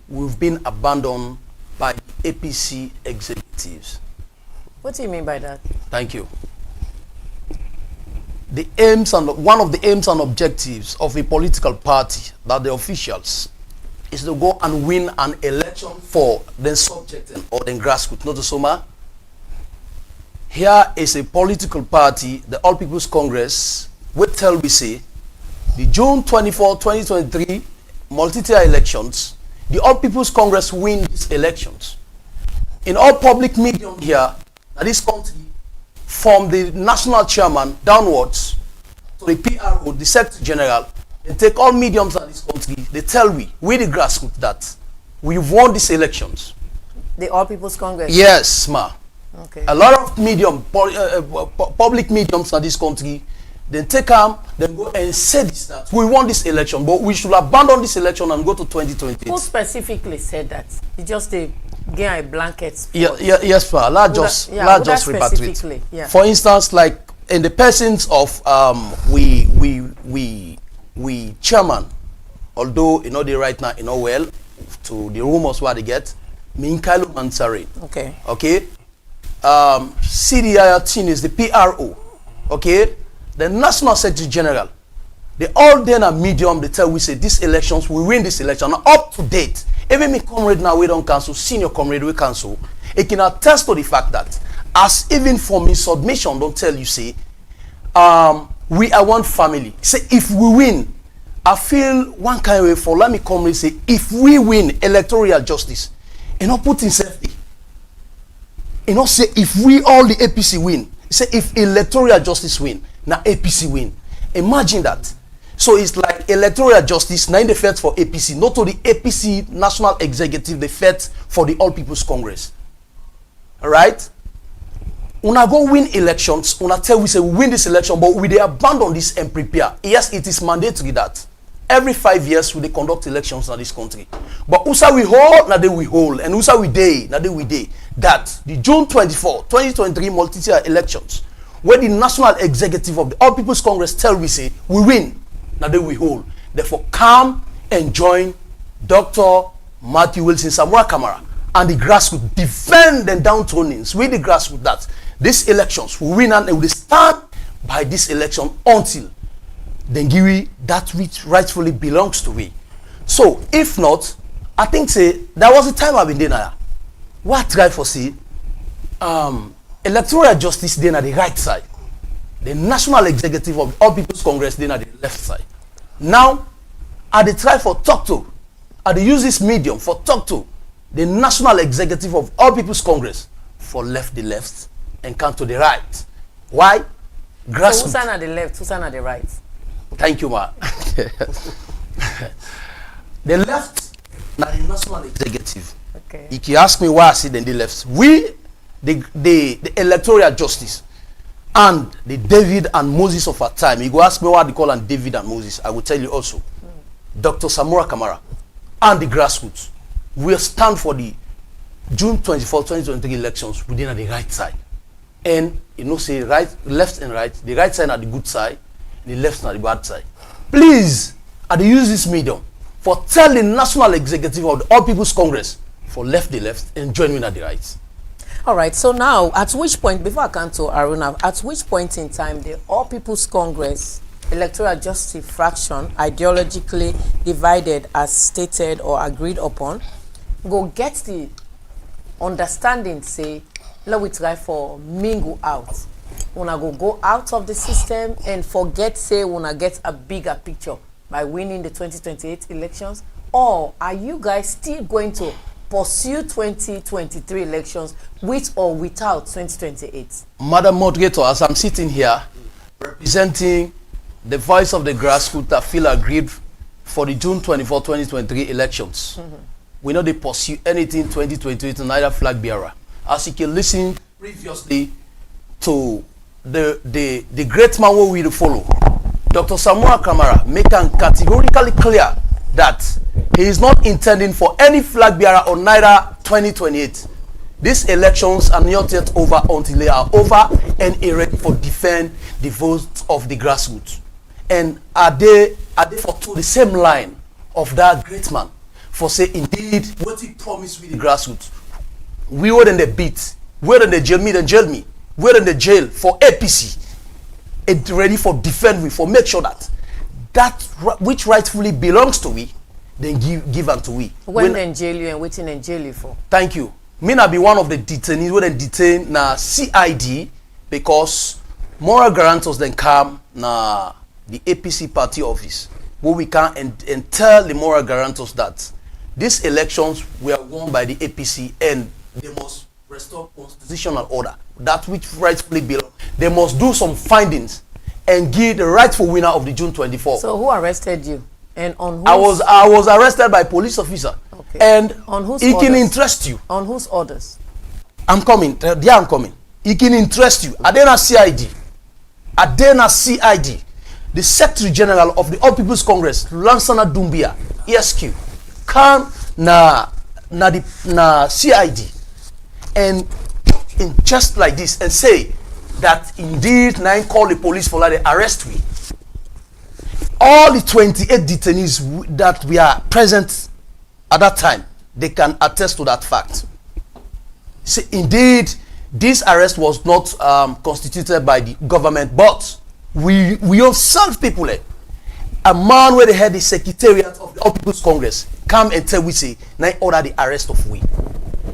we've been abandoned by APC executives. What do you mean by that? Thank you. The aims and one of the aims and objectives of a political party, that the officials, is to go and win an election for the subject or the grassroots, not the Soma. Here is a political party, the All People's Congress, will tell we say, the June 24, 2023 multi-tier elections, the All People's Congress win these elections. In all public medium here, in this country, from the national chairman downwards to the PRO, the Secretary General, they take all mediums in this country, they tell we the grassroots, that we've won these elections. The All People's Congress? Yes, ma. Okay. A lot of medium, public mediums in this country, then take them, then go and say this, that we won this election, but we should abandon this election and go to 2020. Who specifically said that? You just gave a blanket. Yes, pa. Let's just repatriate. Yeah. For instance, like in the persons of we chairman, although you know they right now well to the rumors where they get, Minkailo Mansari. Okay. Okay. CDIR team is the PRO. Okay. The National Secretary General, they all then a medium, they tell we say these elections, we win this election, up to date. Even me comrade now we don't cancel, senior comrade we cancel. It can attest to the fact that, as even for me submission, don't tell you say, we are one family. Say if we win, I feel one kind of way for, let me comrade say, if we win electoral justice, you know, put in safety. You know, say if we all the APC win, say if electoral justice win, now APC win. Imagine that. So it's like electoral justice, now in the fight for APC, not to the APC national executive, the fight for the All People's Congress. Alright? Una go win elections, una tell we say we win this election, but we they abandon this and prepare. Yes, it is mandatory that every 5 years we they conduct elections in this country. But usa we hold, now they we hold, and usa we day, now they we day. That the June 24, 2023 multi-tier elections, where the national executive of the All People's Congress tell we say, we win, now they we hold. Therefore, come and join Dr. Matthew Wilson, Samura Kamara, and the grassroots, defend the downtonings with the grassroots that these elections will win and they will stand by this election until then give we that which rightfully belongs to we. So, if not, I think say, there was a time I've been there now. What try for see, electoral justice then at the right side, the national executive of All People's Congress then at the left side. Now, I they try for talk to, I they use this medium for talk to the national executive of All People's Congress for left the left and come to the right. Why? Grassroots. So who's at the left, who's at the right? Thank you, ma. The left, now the national executive. Okay. If you ask me why I see then the left, we, the electoral justice, and the David and Moses of our time. You go ask me why they call them David and Moses. I will tell you also. Dr. Samura Kamara and the grassroots will stand for the June 24, 2023 elections within at the right side. And you know, say right, left and right, the right side are the good side, the left are the bad side. Please, I use this medium for telling National Executive of the All People's Congress for left the left and join me at the right. All right, so now at which point, before I come to Aruna, at which point in time the All People's Congress Electoral Justice Fraction, ideologically divided as stated or agreed upon, go get the understanding, say, let we try for mingle out. Wanna go out of the system and forget, say, wanna get a bigger picture by winning the 2028 elections? Or are you guys still going to pursue 2023 elections with or without 2028? Madam Moderator, as I'm sitting here representing the voice of the grassroots that feel aggrieved for the June 24, 2023 elections, we know they pursue anything 2028 and neither flag bearer. As you can listen previously to the great man who we will follow, Dr. Samura Kamara, make it categorically clear that he is not intending for any flag bearer on neither 2028. These elections are not yet over until they are over and ready for defend the votes of the grassroots. And are they for to the same line of that great man for say indeed what he promised with the grassroots? We were in the beat, we're in the jail, me then jail me, we're in the jail for APC, and ready for defend we, for make sure that which rightfully belongs to we, then give unto we. When they jail you and waiting in jail you for? Thank you. Me not be one of the detainees when they detain na CID because moral guarantors then come na the APC party office where we can and tell the moral guarantors that these elections were won by the APC and they must restore constitutional order, that which rightfully belongs. They must do some findings and give the rightful winner of the June 24. So who arrested you? And on whose? I was arrested by a police officer. Okay. And on whose it orders? can interest you. On whose orders? I'm coming. Yeah, I'm coming. It can interest you. Adena CID. Adena CID. The Secretary General of the All People's Congress, Lansana Doumbia, ESQ, come na CID and just like this and say that indeed nine call the police for like the arrest we. All the 28 detainees that we are present at that time, they can attest to that fact. See, indeed, this arrest was not constituted by the government, but we yourself people, a man where they had the secretariat of the All People's Congress come and tell we say, now order the arrest of we.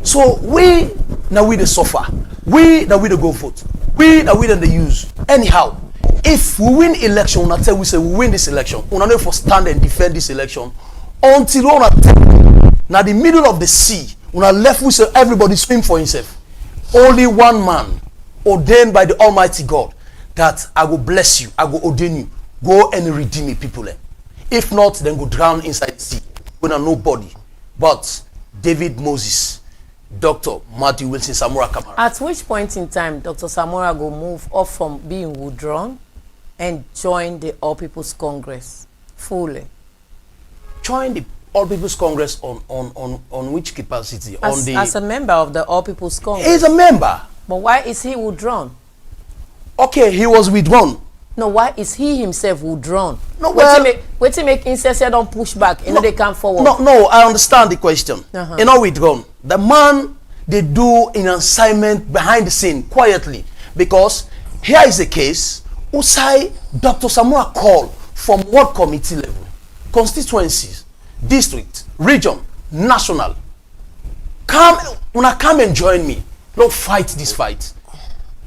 So we now we the suffer, we now we the go vote, we now we the use. Anyhow, if we win election, we tell we say we win this election, we not for stand and defend this election until we now the middle of the sea, we not left we say everybody swim for himself. Only one man ordained by the Almighty God that I will bless you, I will ordain you, go and redeem me, people. If not, then go drown inside the sea. We are nobody but David Moses, Dr. Matthew Wilson, Samura Kamara. At which point in time Dr. Samura will move off from being withdrawn and join the All People's Congress fully? Join the All People's Congress on which capacity? As a member of the All People's Congress. He's a member. But why is he withdrawn? Okay, he was withdrawn. No, why is he himself withdrawn? No, well, wait till make incessant don't push back, and no, they come forward. No, I understand the question. You know, withdrawn. The man they do an assignment behind the scene quietly, because here is a case. Usai Dr. Samura called from ward committee level, constituencies, district, region, national. Come and join me. Don't fight this fight.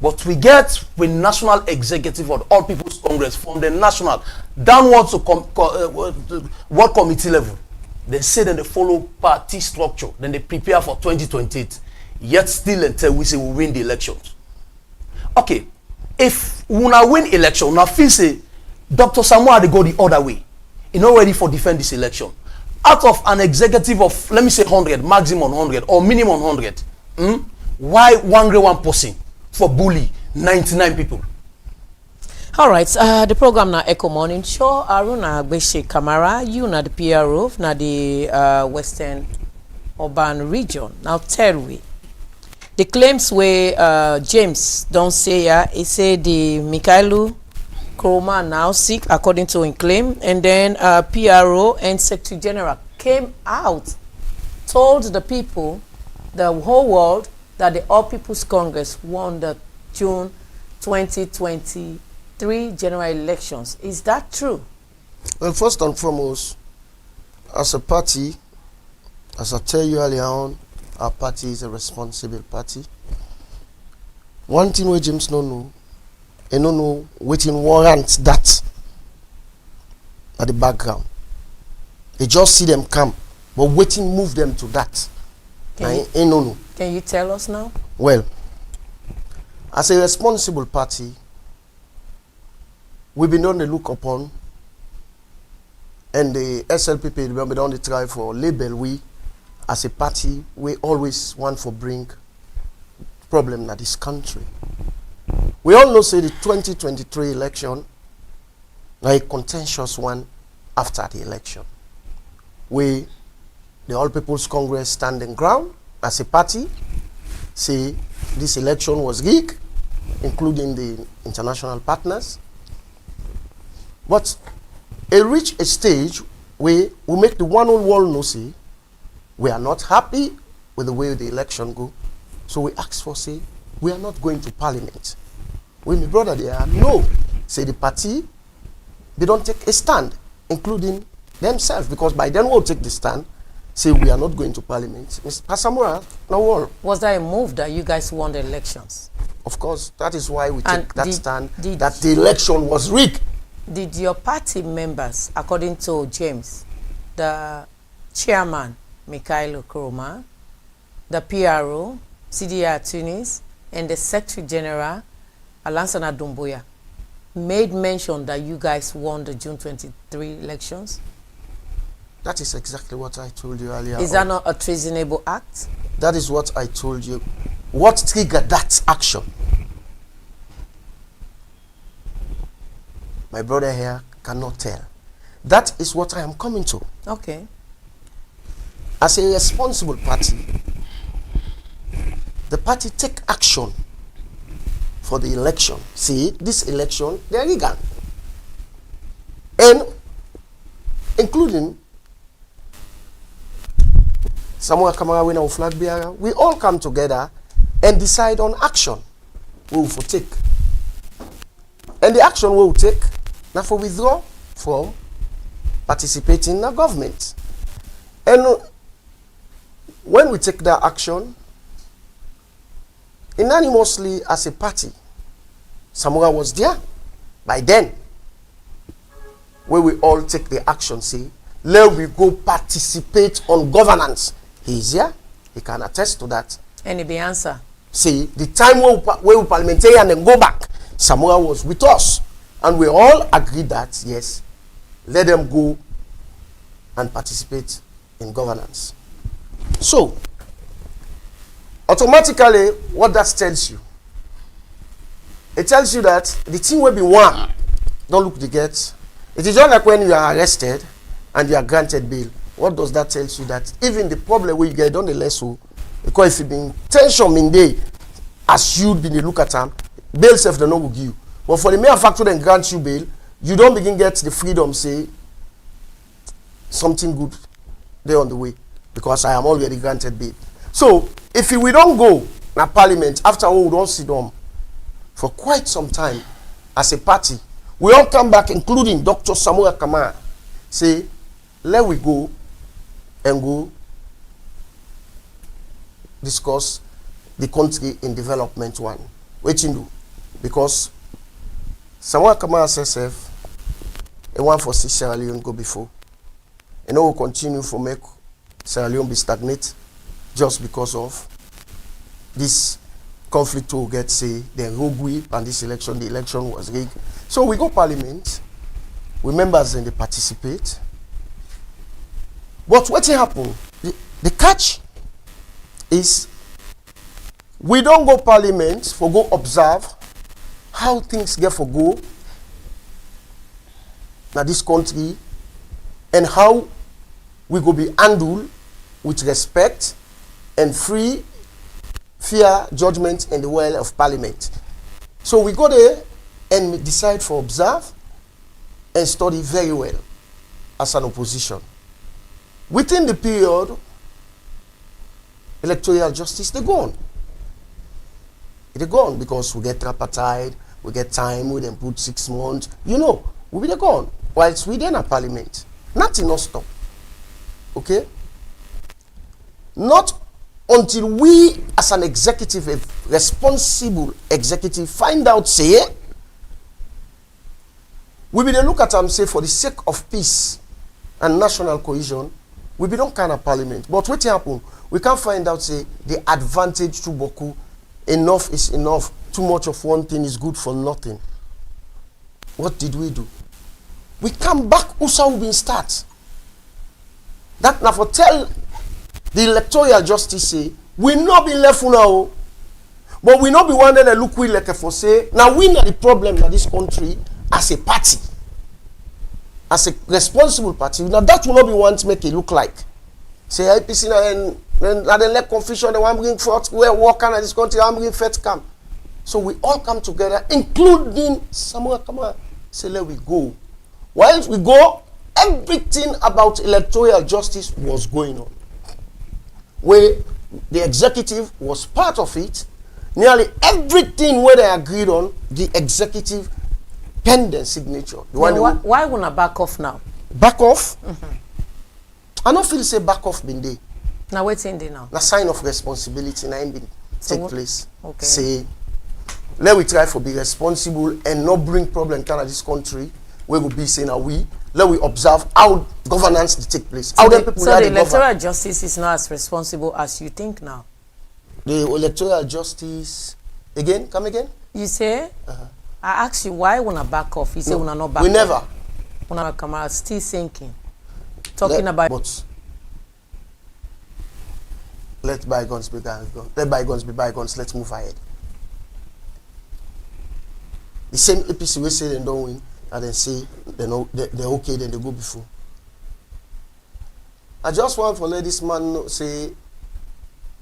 But we get with national executive of All People's Congress from the national downwards to ward committee level. They say that they follow party structure. Then they prepare for 2028. Yet still until we say we win the elections. Okay, if we win election, now feel say Dr. Samura they go the other way. He's not ready for defend this election. Out of an executive of, let me say 100, maximum 100 or minimum 100, why one person for bully 99 people? All right, the program na Ecko Morning Show. Aruna Kamara, you na the PRO, na the Western urban region. Now tell we. The claims where James don't say he said the Mikhailo Kroma now sick according to his claim, and then PRO and Secretary General came out, told the people, the whole world, that the All People's Congress won the June 2023 general elections. Is that true? Well, first and foremost, as a party, as I tell you earlier on, our party is a responsible party. One thing we James no know, and no know waiting warrants that at the background. They just see them come, but waiting move them to that. Can you tell us now? Well, as a responsible party, we've been on the look upon, and the SLPP been on the try for label we as a party we always want to bring problem in this country. We all know say the 2023 election a contentious one after the election. We, the All People's Congress, standing ground as a party, say this election was rigged, including the international partners. But it reached a stage where we make the one whole world know say we are not happy with the way the election go. So we ask for say we are not going to parliament. When my brother there no, say the party, they don't take a stand, including themselves, because by then we'll take the stand, say we are not going to parliament. Mr. Samura, no worry. Was that a move that you guys won the elections? Of course, that is why we And take that stand, did that the election was rigged. Did your party members, according to James, the chairman, Mikhailo Kroma, the PRO, CDR Tunis, and the Secretary General, Alansana Dumbuya, made mention that you guys won the June 23 elections? That is exactly what I told you earlier. Is that not a treasonable act? That is what I told you. What triggered that action? My brother here cannot tell. That is what I am coming to. Okay. As a responsible party, the party take action for the election. See, this election, they are rigged. And including Samura Kamara winner of flag bearer, we all come together and decide on action we will take. And the action we will take, now for withdraw from participating in the government. And when we take that action, unanimously as a party, Samura was there by then, where we all take the action, say, let we go participate on governance. He is here, he can attest to that. Any the answer? See, the time where we parliamentarian and go back, Samura was with us. And we all agreed that, yes, let them go and participate in governance. So, automatically, what that tells you? It tells you that the thing will be one. Don't look the gates. It is just like when you are arrested and you are granted bail. What does that tell you? That even the problem where you get on the less so, because if you been tension in day, as you'd been look at them, bail self they no go give you. But for the mere factor then grant you bail, you don't begin get the freedom say something good there on the way, because I am already granted bail. So if we don't go na parliament after all we don't sit down for quite some time as a party, we all come back, including Dr. Samura Kamara, say let we go and go discuss the country in development one. What you do? Because Samura Kamara says a one for Sierra Leone go before. And we will continue for make Sierra Leone be stagnant just because of this conflict will get say the rogue and this election, the election was rigged. So we go parliament, we members and they participate. But what happened? The catch is we don't go parliament for go observe how things get for go na this country and how we go be handled with respect and free, fair judgment in the well of Parliament. So we go there and we decide for observe and study very well as an opposition. Within the period, electoral justice, they go on. They go on because we get tripartite, we get time, we then put 6 months. You know, we will go on. Whilst we then at Parliament, nothing not stop. Okay? Not until we as an executive, a responsible executive, find out, say, we will look at them, say, for the sake of peace and national cohesion, we be don't kind of Parliament. But what happen? We can find out, say, the advantage to Boku. Enough is enough. Too much of one thing is good for nothing. What did we do? We come back, Usa will be start. That now for tell the electoral justice say, we not be left now, but we not be one that look we like for say, now we know the problem in this country as a party, as a responsible party. Now that will not be one to make it look like. Say, IPC and then let confusion, they want to bring forth, we're working in this country, I'm bringing first come. So we all come together, including Samura Kamara. Say, let we go. While we go, everything about electoral justice was going on. Where the executive was part of it, nearly everything where they agreed on, the executive penned their signature. Why wanna back off now? Back off? I don't feel say back off been there. Now what's in there now? A sign of responsibility now been take place. Okay. Say, let we try to be responsible and not bring problem to this country. We will be saying let we observe how governance take place. So the electoral justice is not as responsible as you think now. The electoral justice again, come again? You say I asked you why wanna back off. You say wanna not back off. We never. Wanna come out still sinking. Talking about but let bygones be bygones. Let bygones be bygones. Let's move ahead. The same APC we say they don't win, and then say they're okay, then they go before. I just want to let this man know, say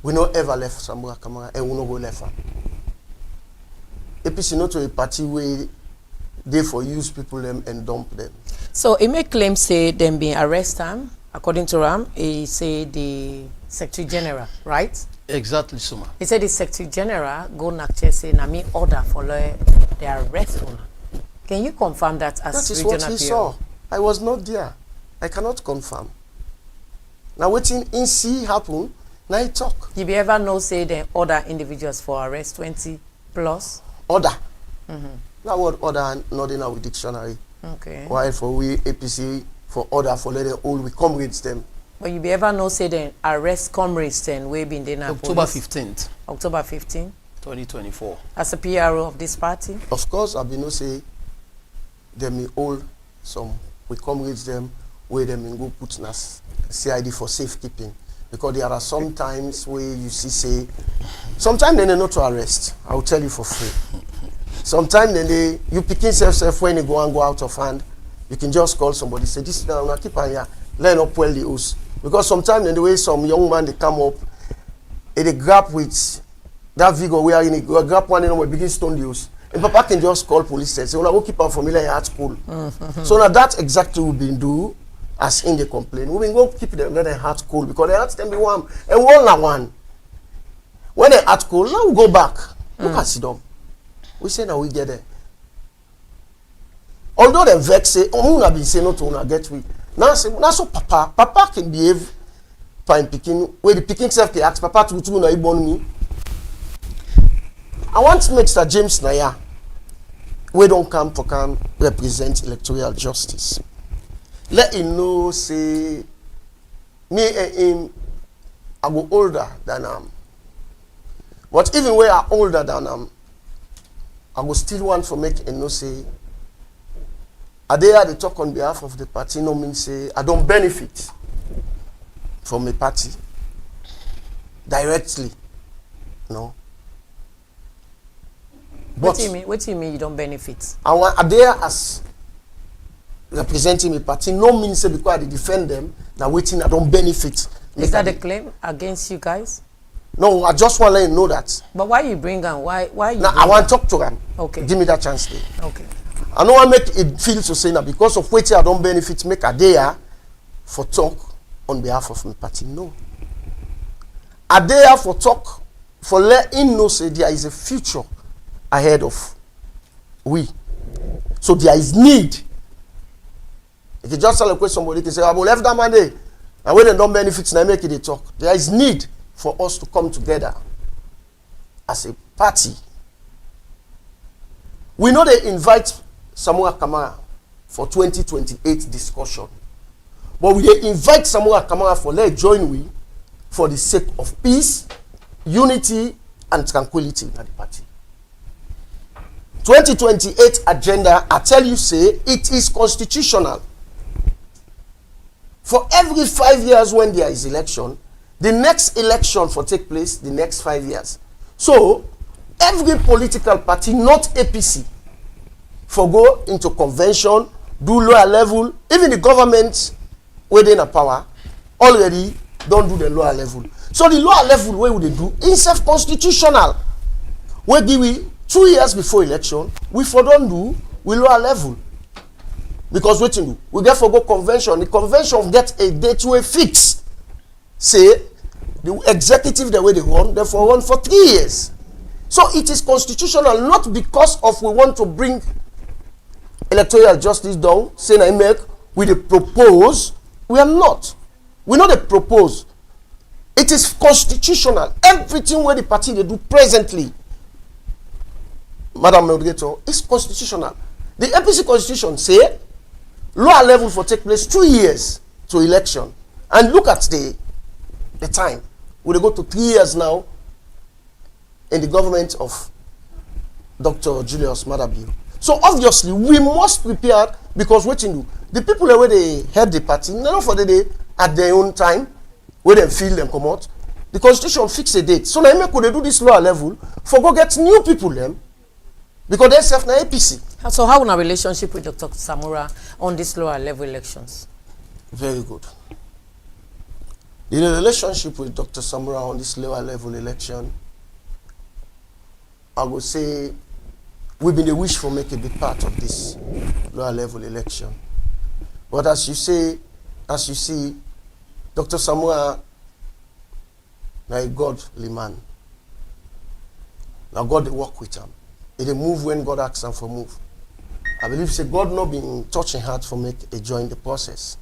we not ever left Samura Kamara and we not go left her. APC not to a party where they for use people them and dump them. So he make claim say them being arrested him. According to Ram, he say the Secretary General, right? Exactly, Suma. He said the Secretary General go nakche say na me order for the arrest owner. Can you confirm that as that is regional what he PO? saw. I was not there. I cannot confirm. Now waiting in see happen, now he talk. Did you ever know say the other individuals for arrest 20 plus? Order. That word order not in our dictionary. Okay. While for we APC for order for let them all we comrades them. But you be ever know say the arrest comrades then we been there October 15th. October 15th. 2024. As a PRO of this party? Of course, I be no say them me all some we comrades them where them in go put nas CID for safekeeping. Because there are some times where you see say sometimes they not to arrest. I will tell you for free. Sometimes then you picking self when you go and go out of hand, you can just call somebody, say this now keep on here, line up well the house. Because sometimes then the way some young man they come up, they grab with that vigor we are in it, grab one and we begin stone the house. And Papa can just call police and say, well, I will keep our familiar at school. So now that's exactly what we been do as in the complaint. We been go keep them let their heart cool because their hearts can be warm. And one. When they heart cool, now we go back. Look at sit down. We say now we get there. Although they vex say, oh, I been saying not to get with. Now say, now so Papa can behave fine picking where the picking self can ask Papa to na born me. I want Mr. James Naya, we don't come represent electoral justice. Let him know say me and him I go older than him. But even when I older than him, I will still want to make a no say. Are they at the talk on behalf of the party? No mean say I don't benefit from a party directly. No. But what do you mean you don't benefit? Are there as representing a party? No mean say because I defend them that waiting I don't benefit. Is that a claim against you guys? No, I just want to let you know that. But why you bring them? Why you Now, I want to talk to them. Okay. Give me that chance there. Okay. I don't want to make it feel to say that because of which I don't benefit, make a day for talk on behalf of my party. No. A day for talk, for let him know say there is a future ahead of we. So there is need. If you just tell a question, somebody can say, I will left that man there. And when they don't benefit, I make it a talk. There is need for us to come together as a party. We know they invite Samura Kamara for 2028 discussion. But we invite Samura Kamara for let join we for the sake of peace, unity, and tranquility in the party. 2028 agenda, I tell you, say, it is constitutional. For every 5 years when there is election, the next election for take place the next 5 years. So, every political party, not APC, for go into convention, do lower level, even the government within a power, already don't do the lower level. So the lower level, what would they do? It's self-constitutional. We give we 2 years before election, we for don't do, we lower level. Because what you do? We get for go convention. The convention get a date we fix. Say, the executive the way they run, therefore run for 3 years. So it is constitutional, not because of we want to bring electoral justice down, saying I make, we they propose, we are not. We know they propose. It is constitutional. Everything where the party they do presently, Madam Moderator, is constitutional. The APC constitution say, lower level for take place 2 years to election. And look at the time. We go to 3 years now in the government of Dr. Julius Madabio. So obviously we must prepare because what you do, the people where they head the party, not for the day at their own time, where they feel them come out. The constitution fix a date. So now could they do this lower level for go get new people them because they self na APC. So how is our relationship with Dr. Samura on these lower level elections? Very good. The relationship with Dr. Samura on this lower level election, I would say we've been a wish for make a big part of this lower level election. But as you see, Dr. Samura now a godly man. Now God they work with him. They move when God asks them for move. I believe say God not been touching hard for make a join the process.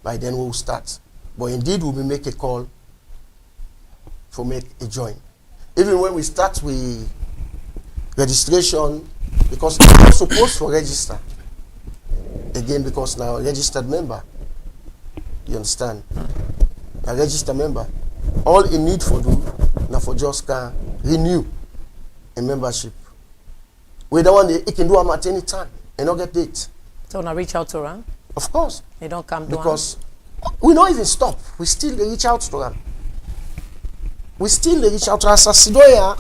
By then we'll start. But indeed we'll be make a call for make a join. Even when we start with registration, because it's not supposed to register. Again, because now a registered member. You understand? A registered member. All in need for do now for just can renew a membership. We don't want it can do them at any time and not get date. So now reach out to them? Of course. They don't come down? Because we don't even stop. We still reach out to them. We still reach out to us as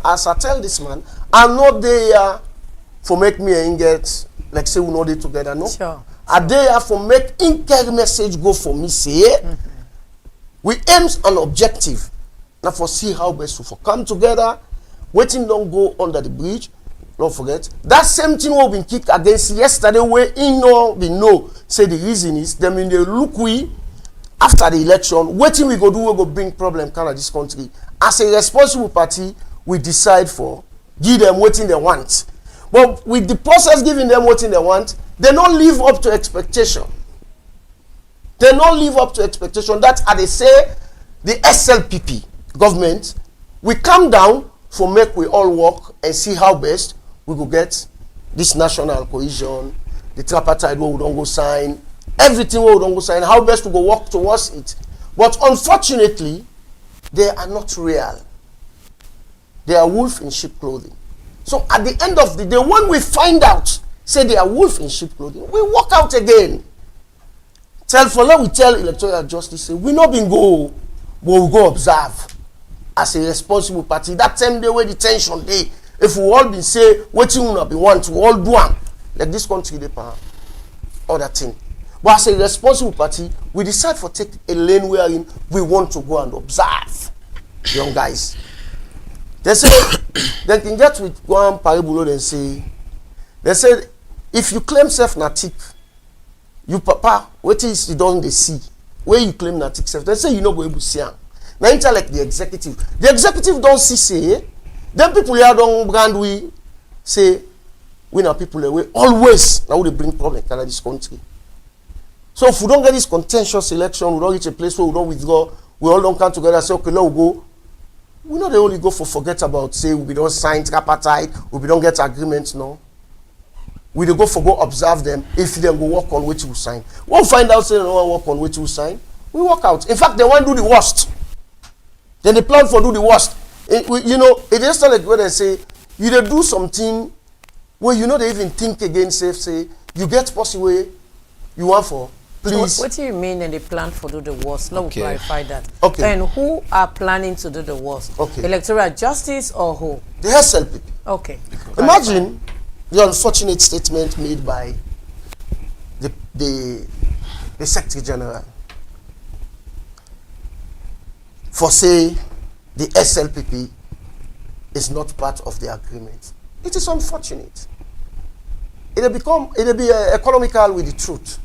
as I tell this man, I'm not there for make me and get like say we know they together. No. Sure. Are there for make in-care message go for me say we aims an objective. Now for see how best to for come together, waiting don't go under the bridge. Don't forget that same thing we been kicked against yesterday where in no we know say the reason is them in the look we after the election waiting we go do we go bring problem kind of this country. As a responsible party we decide for give them what they want. But with the process giving them what they want, they don't live up to expectation. They don't live up to expectation. That's how they say the SLPP government, we come down for make we all work and see how best we go get this national cohesion, the tripartite where we don't go sign, everything where we don't go sign, how best to go work towards it. But unfortunately, they are not real. They are wolf in sheep clothing. So at the end of the day, when we find out, say they are wolf in sheep clothing, we walk out again. We tell electoral justice, say, we not been go, but we go observe as a responsible party. That same day where the tension day, if we all been say, what you not be want to all do like this country, they power, other thing. But as a responsible party, we decide for take a lane wherein we want to go and observe young guys. They say, they can get with one parable and say, they said, if you claim self-natic, you papa, what is you don't they see? Where you claim natic self, they say you know go able to see. Now enter like the executive. The executive don't see say, then people here don't brand we say, we now people away. Always, now they bring problem in this country. So if we don't get this contentious election, we don't reach a place where we don't withdraw, we all don't come together and say, okay, now we go. We not the only go for forget about, say, we don't sign tripartite, we don't get agreements, no. We dey go for go observe them. If them go work on which we sign, we'll find out say they don't work on which we sign. We work out. In fact, they want to do the worst. Then they plan for do the worst. You know, it is not like when they say you dey do something where you know they even think again. Say you get possible way you want for. Please. So what do you mean? And they plan for do the worst? Let me clarify that. Okay. And who are planning to do the worst? Okay. Electoral justice or who? The SLPP. Okay. Imagine the unfortunate statement made by the Secretary General for say the SLPP is not part of the agreement. It is unfortunate. It'll be economical with the truth.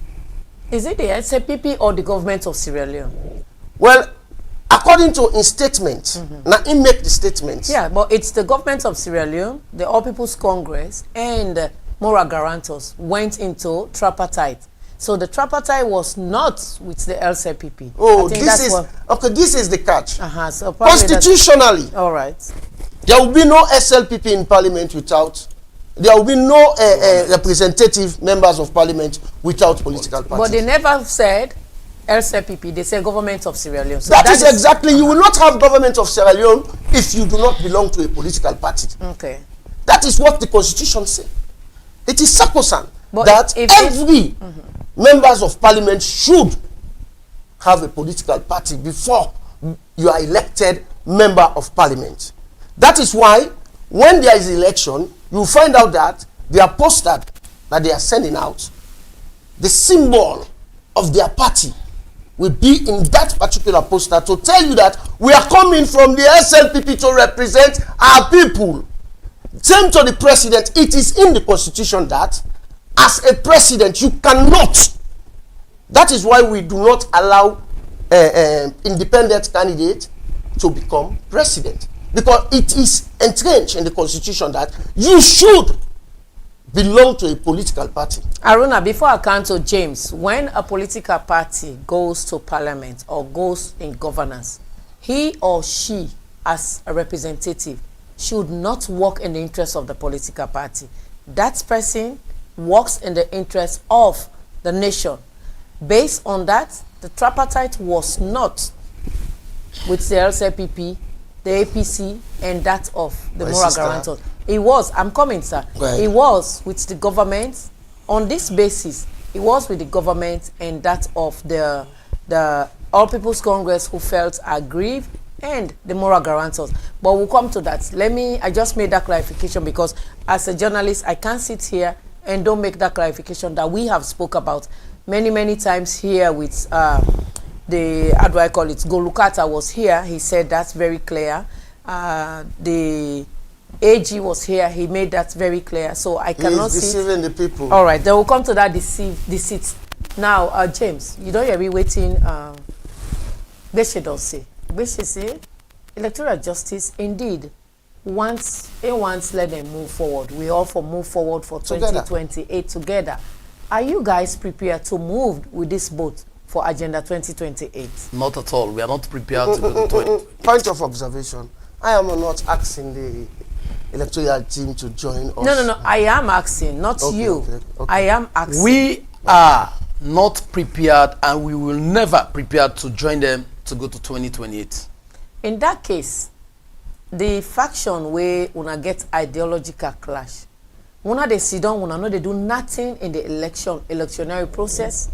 Is it the SLPP or the government of Sierra Leone? Well, according to his statement, now he make the statement. Yeah, but it's the government of Sierra Leone, the All People's Congress, and moral guarantors went into tripartite. So the tripartite was not with the LCPP. Oh, this is the catch. So constitutionally, all right, there will be no SLPP in parliament without. There will be no representative members of parliament without political parties. But they never said LCPP. They said government of Sierra Leone. So that is exactly. You will not have government of Sierra Leone if you do not belong to a political party. Okay. That is what the constitution says. It is sacrosanct that every members of parliament should have a political party before you are elected member of parliament. That is why when there is election, you will find out that their poster that they are sending out, the symbol of their party will be in that particular poster to tell you that we are coming from the SLPP to represent our people. Same to the president, it is in the constitution that as a president you cannot. That is why we do not allow independent candidate to become president, because it is entrenched in the constitution that you should belong to a political party. Aruna, before I come to James, when a political party goes to parliament or goes in governance, he or she as a representative should not work in the interest of the political party. That person works in the interest of the nation. Based on that, the tripartite was not with the LCPP, the APC, and that of the moral guarantors. It was, I'm coming, sir. Right. It was with the government. On this basis, it was with the government and that of the All People's Congress who felt aggrieved and the moral guarantors. But we'll come to that. I just made that clarification because as a journalist, I can't sit here and don't make that clarification that we have spoke about many times here with how do I call it, Golukata was here. He said that's very clear. The AG was here. He made that very clear. So I cannot see. He's deceiving the people. All right, then we'll come to that deceit. Now, James, you don't hear me waiting. Beshe does say. Beshe say, electoral justice indeed. Once let them move forward. We all move forward for 2028 together. Are you guys prepared to move with this boat for Agenda 2028? Not at all. We are not prepared to go to 2028. Point of observation. I am not asking the electoral team to join us. No. I am asking, not you. Okay. I am asking. We are not prepared and we will never prepare to join them to go to 2028. In that case, the faction where una get ideological clash, una they sit down, una know they do nothing in the electionary process.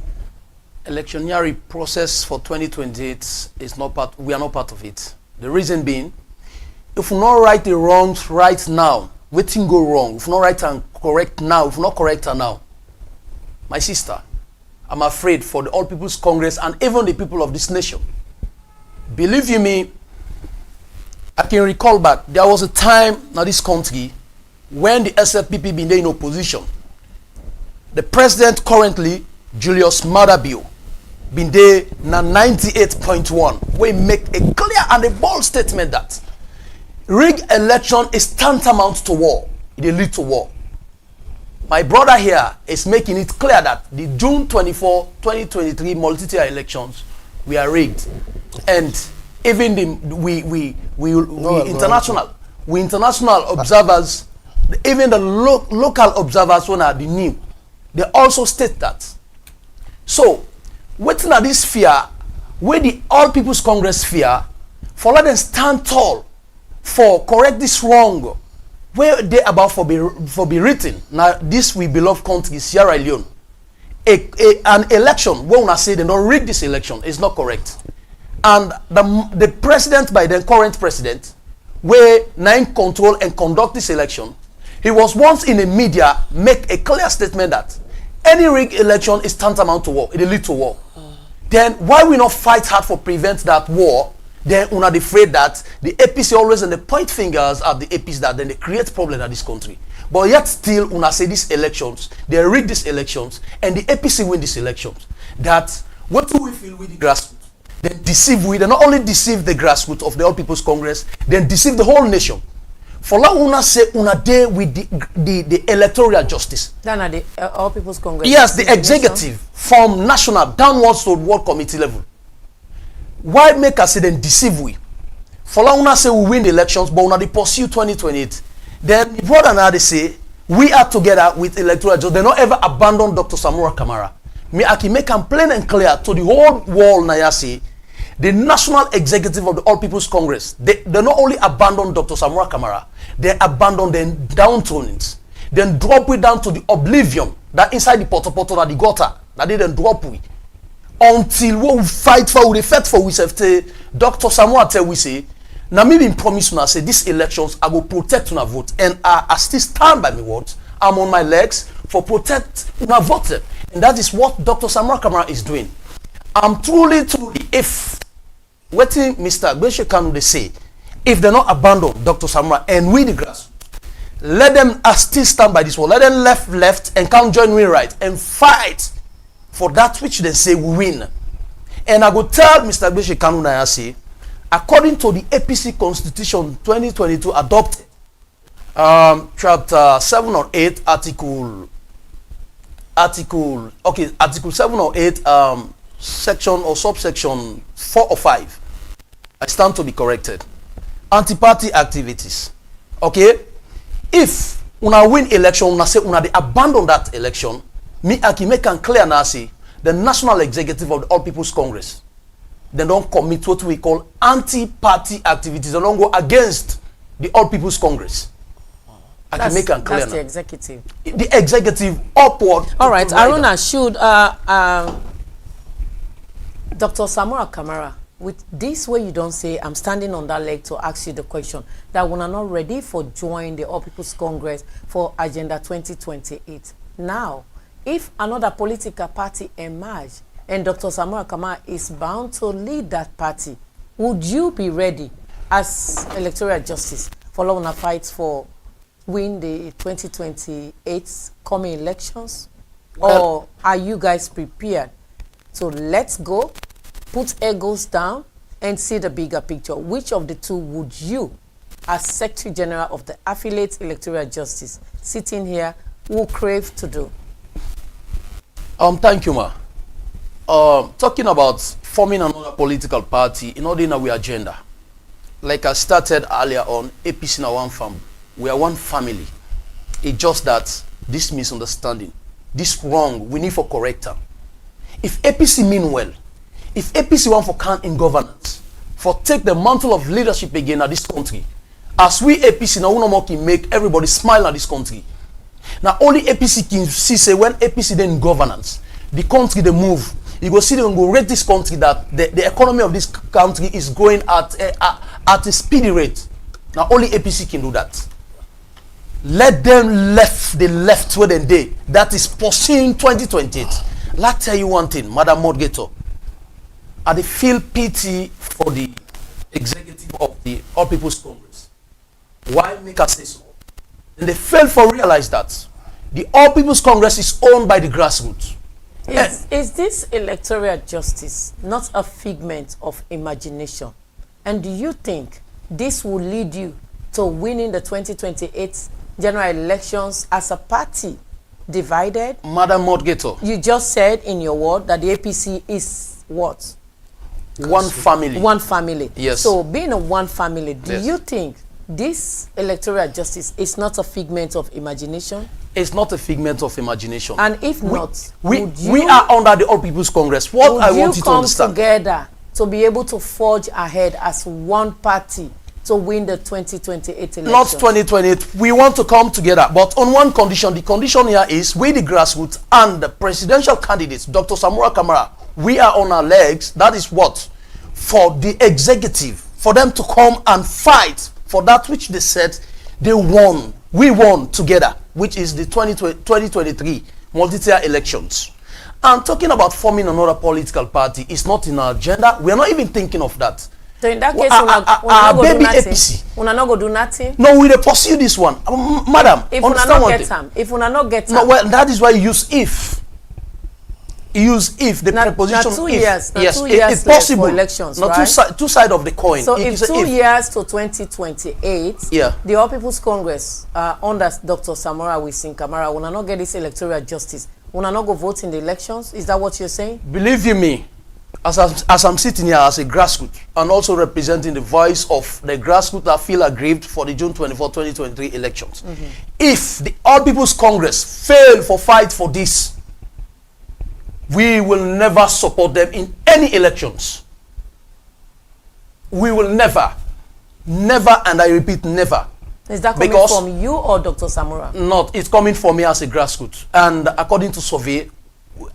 Electionary process for 2028 is not part. We are not part of it. The reason being, if we not right the wrongs right now, waiting go wrong. If we not right and correct now, if we not correct her now, my sister, I'm afraid, for the All People's Congress and even the people of this nation. Believe you me, I can recall back, there was a time in this country when the SFPP been there in opposition. The president currently, Julius Madabio, been there na 98.1. We make a clear and a bold statement that rigged election is tantamount to war. It will lead to war. My brother here is making it clear that the June 24, 2023 multi-tier elections were rigged, and even the international observers, even the local observers when are the new, they also state that. So, waiting at this fear, where the All People's Congress fear, for let them stand tall, for correct this wrong, where they about for be written. Now, this we beloved country, Sierra Leone. An election, when I say they don't rig this election, is not correct. And the president, by the current president, where nine control and conduct this election, he was once in the media make a clear statement that any rigged election is tantamount to war. It will lead to war. Then why we not fight hard for prevent that war? Then we're not afraid that the APC always and they point fingers at the APC that then they create problem in this country. But yet still, when I say these elections, they rig these elections, and the APC win these elections. That what do we feel with the grassroots? They deceive we. They not only deceive the grassroots of the All People's Congress, they deceive the whole nation. For la una say una day with the electoral justice. Then at the All People's Congress. Yes, the executive from national downwards to world committee level. Why make us say then deceive we? For la una say we win the elections, but una they pursue 2028. Then the brother now they say we are together with electoral justice. They not ever abandon Dr. Samura Kamara. Me I can make them plain and clear to the whole world now say the national executive of the All People's Congress, they not only abandon Dr. Samura Kamara, they abandon the downtonings, then drop it down to the oblivion that inside the poto that the gutter that they then drop we until we fight for we fight for we say Dr. Samura tell we say now me been promise now say these elections I will protect una vote, and I still stand by me words. I'm on my legs for protect una vote, and that is what Dr. Samura Kamara is doing. I'm truly if waiting Mr. Grassroots they say, if they not abandon Dr. Samura and we the grass, let them still stand by this wall. Let them left and come join me right and fight for that which they say we win. And I go tell Mr. Grassroots I say, according to the APC Constitution 2022 adopted, chapter 7 or 8, article 7 or 8, section or subsection 4 or 5. I stand to be corrected. Anti-party activities. Okay? If una win election, una say una they abandon that election, me I can make it clear now say the national executive of the All People's Congress, they don't commit what we call anti-party activities. They don't go against the All People's Congress. I can make it clear that's now. The executive. The executive upward. All right, Aruna, should Dr. Samura Kamara, with this way you don't say, I'm standing on that leg to ask you the question, that we are not ready for join the All People's Congress for Agenda 2028. Now, if another political party emerge and Dr. Samura Kamara is bound to lead that party, would you be ready as electoral justice for Lona fights for win the 2028 coming elections? Or are you guys prepared to let's go, put egos down, and see the bigger picture? Which of the two would you, as Secretary General of the Affiliate Electoral Justice, sitting here, will crave to do? Thank you, ma. Talking about forming another political party in order in our agenda. Like I started earlier on, APC now one family. We are one family. It's just that this misunderstanding, this wrong, we need for corrector. If APC mean well, if APC want for count in governance, for take the mantle of leadership again at this country, as we APC now no more can make everybody smile at this country. Now only APC can see say when APC then in governance, the country they move. You go see them go rate this country that the economy of this country is growing at a speedy rate. Now only APC can do that. Let them left where they that is pursuing 2028. Let's tell you one thing, Madam Moderator. I dey feel pity for the executive of the All People's Congress. Why make us say so? And they fail to realize that the All People's Congress is owned by the grassroots. Is this electoral justice not a figment of imagination? And do you think this will lead you to winning the 2028 general elections as a party divided? Madam Moderator. You just said in your word that the APC is what? One family. One family. Yes. So being a one family, do Yes. you think this electoral justice is not a figment of imagination? It's not a figment of imagination. And if not, we are under the All People's Congress. What I want you to understand. Would you come together to be able to forge ahead as one party to win the 2028 election? Not 2028. We want to come together, but on one condition. The condition here is we, the grassroots, and the presidential candidates, Dr. Samura Kamara, we are on our legs. That is what? For the executive, for them to come and fight for that which they said they won. We won together, which is the 2023 multi-tier elections. And talking about forming another political party is not in our agenda. We are not even thinking of that. So in that case, our baby APC. Una no go do nothing. No, we dey pursue this one, madam. If una not get time, if una not get time. No, well, that is why you use if. You use if the preposition. 2 if. years. Yes, 2 years it's possible. for elections, no, right? two sides of the coin. So if 2 years to 2028, yeah, the All People's Congress under Dr. Samura Kamara will not get this electoral justice. Will not go vote in the elections? Is that what you're saying? Believe you me, as I'm sitting here as a grassroots and also representing the voice of the grassroots that feel aggrieved for the June 24, 2023 elections. If the All People's Congress fail for fight for this, we will never support them in any elections. We will never, and I repeat, never. Is that coming from you or Dr. Samura? Not, it's coming from me as a grassroots. And according to survey,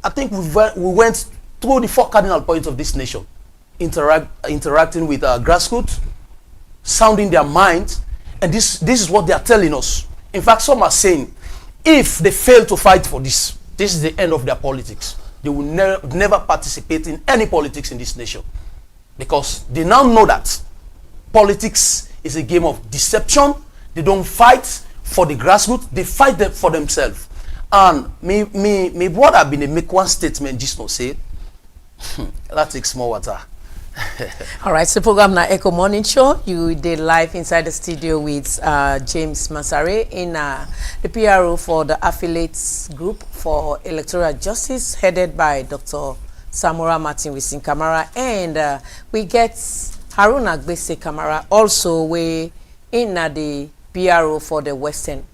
I think we went through the 4 cardinal points of this nation, interacting with our grassroots, sounding their minds, and this is what they are telling us. In fact, some are saying, if they fail to fight for this is the end of their politics. They will never participate in any politics in this nation, because they now know that politics is a game of deception. They don't fight for the grassroots, they fight them for themselves. And me brother been make one statement just now say, that takes more water. All right, so program na Ecko Morning Show. You did live inside the studio with James Masare in the PRO for the affiliates group for electoral justice, headed by Dr. Samura Kamara, and we get Haruna Kamara also we in the PRO for the Western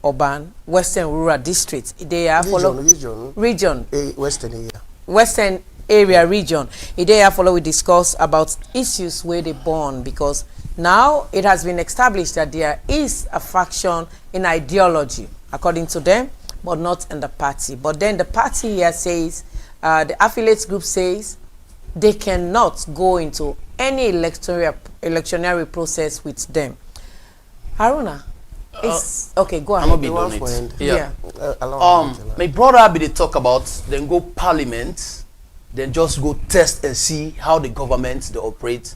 Rural District. They are region. Western area region. Today, we discuss about issues where they born, because now it has been established that there is a faction in ideology, according to them, but not in the party. But then the party here says, the affiliates group says, they cannot go into any electionary process with them. Haruna, okay, go ahead. Yeah. My brother be they talk about then go parliament, then just go test and see how the government they operate.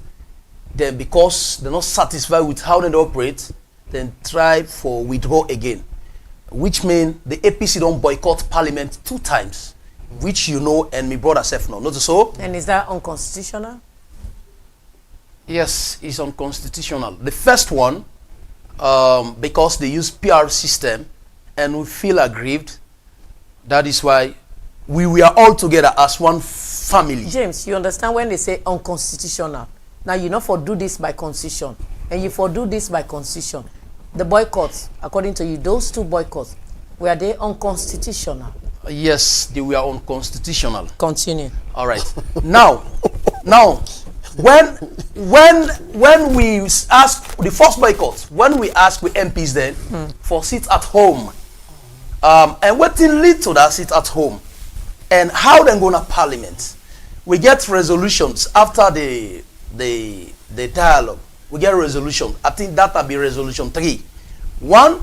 Then because they're not satisfied with how they operate, then try for withdraw again. Which means the APC don't boycott parliament 2 times, which you know, and my brother self know. Not so? And is that unconstitutional? Yes, it's unconstitutional. The first one, because they use PR system and we feel aggrieved, that is why we are all together as one family. James, you understand when they say unconstitutional? Now you know for do this by constitution, and you for do this by constitution. The boycotts, according to you, those 2 boycotts, were they unconstitutional? Yes, they were unconstitutional. Continue. All right. now, when we ask the first boycott, when we ask the MPs then for sit at home, and what thing lead to that sit at home, and how then go to parliament, we get resolutions after the dialogue. We get resolution. I think that will be resolution 3. 1,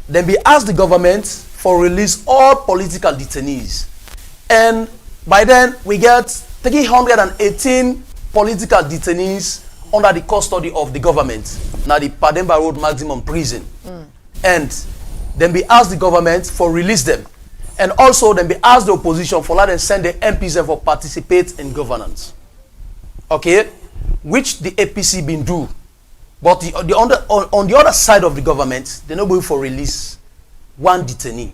then we ask the government for release all political detainees, and By then, we get 318 political detainees under the custody of the government. Now the Pademba Road Maximum Prison. And then we ask the government for release them. And also then we ask the opposition for let them send the MPs for participate in governance. Okay? Which the APC been do. But on the other side of the government, they're not going for release one detainee.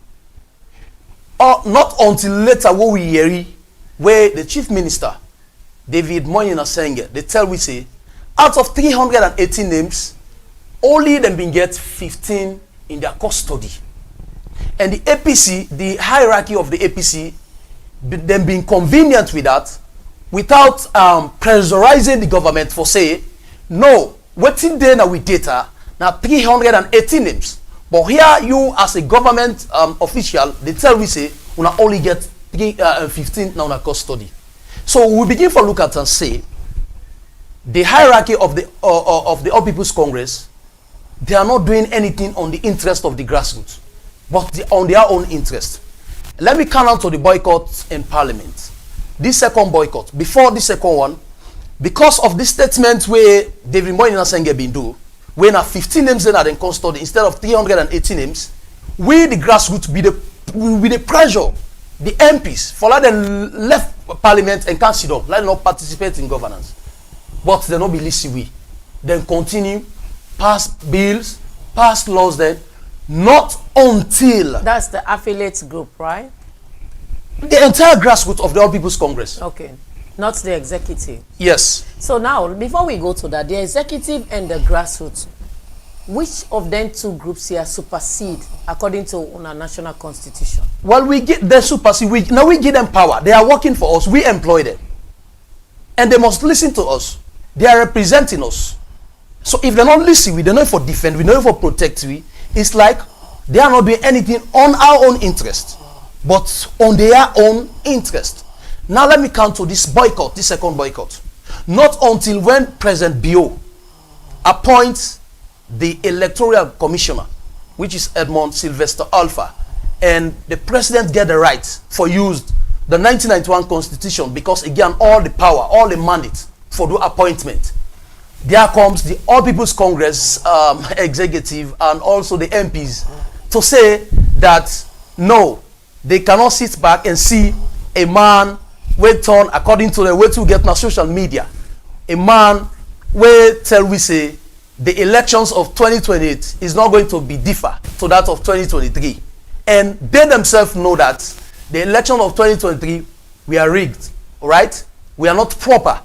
Or not until later what we hear where the chief minister, David Moyena Senge, they tell we say, out of 318 names, only them been get 15 in their custody. And the APC, the hierarchy of the APC, them being convenient with that, without pressurizing the government for say, no, waiting there now with data, now 318 names. But here you as a government official, they tell we say, we not only get 15 now in custody. So we begin to look at and say, the hierarchy of the All People's Congress, they are not doing anything on the interest of the grassroots, but on their own interest. Let me come on to the boycott in Parliament. This second boycott, before the second one, because of this statement where David Moyena Senge been do, when 15 names in are in custody instead of 380 names, we the grassroots with the pressure, the MPs, for let them left Parliament and consider, let them not participate in governance. But they not be listening we. Then continue, pass bills, pass laws then, not until... That's the affiliate group, right? The entire grassroots of the All People's Congress. Okay. Not the executive. Yes. So now, before we go to that, the executive and the grassroots, which of them two groups here supersede according to our national constitution? Well, we get the supersede. Now we give them power. They are working for us. We employ them. And they must listen to us. They are representing us. So if they're not listening, they know for defend, we know for protect. It's like they are not doing anything on our own interest, but on their own interest. Now let me come to this boycott, this second boycott. Not until when President Bio appoints the Electoral Commissioner, which is Edmond Sylvester Alpha, and the president get the right for use the 1991 Constitution, because again all the power, all the mandate for the appointment. There comes the All People's Congress executive and also the MPs to say that no, they cannot sit back and see a man wait on according to the way to get on social media. A man where tell we say the elections of 2028 is not going to be differ to that of 2023. And they themselves know that the election of 2023, we are rigged, all right? We are not proper.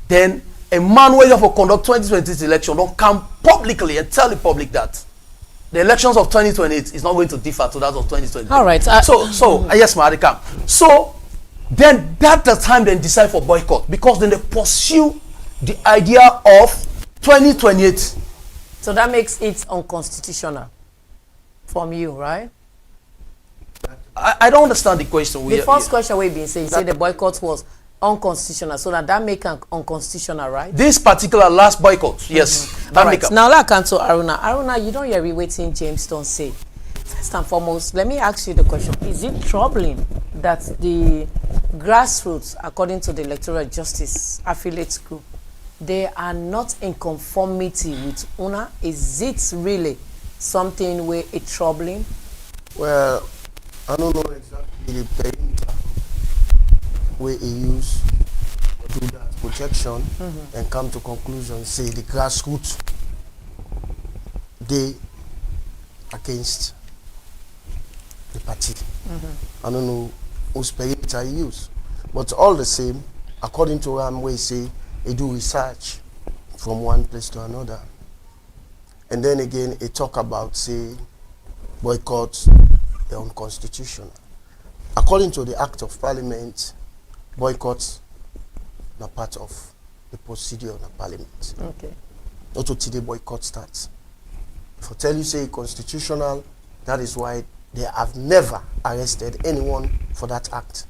Then a man where you have to conduct 2020 election don't come publicly and tell the public that the elections of 2028 is not going to differ to that of 2023. All right. Yes, Madam. So then that's the time they decide for boycott, because then they pursue the idea of 2028. So that makes it unconstitutional from you, right? I don't understand the question. The first question we've been saying, you say the boycott was unconstitutional, so that make it unconstitutional, right? This particular last boycott, yes. All right. Now let's come to Aruna. Aruna, you don't hear me waiting James don't say. First and foremost, let me ask you the question. Is it troubling that the grassroots, according to the Electoral Justice Affiliate Group, they are not in conformity with UNA? Is it really something where it's troubling? Well, I don't know exactly the perimeter where he used to do that projection and come to conclusion, say the grassroots, they against the party. I don't know whose perimeter he used. But all the same, according to him, we say he do research from one place to another. And then again, he talk about, say, boycott, they're unconstitutional. According to the Act of Parliament, boycotts are part of the procedure of the Parliament. Okay. Not until the boycott starts. If I tell you, say, constitutional, that is why they have never arrested anyone for that act.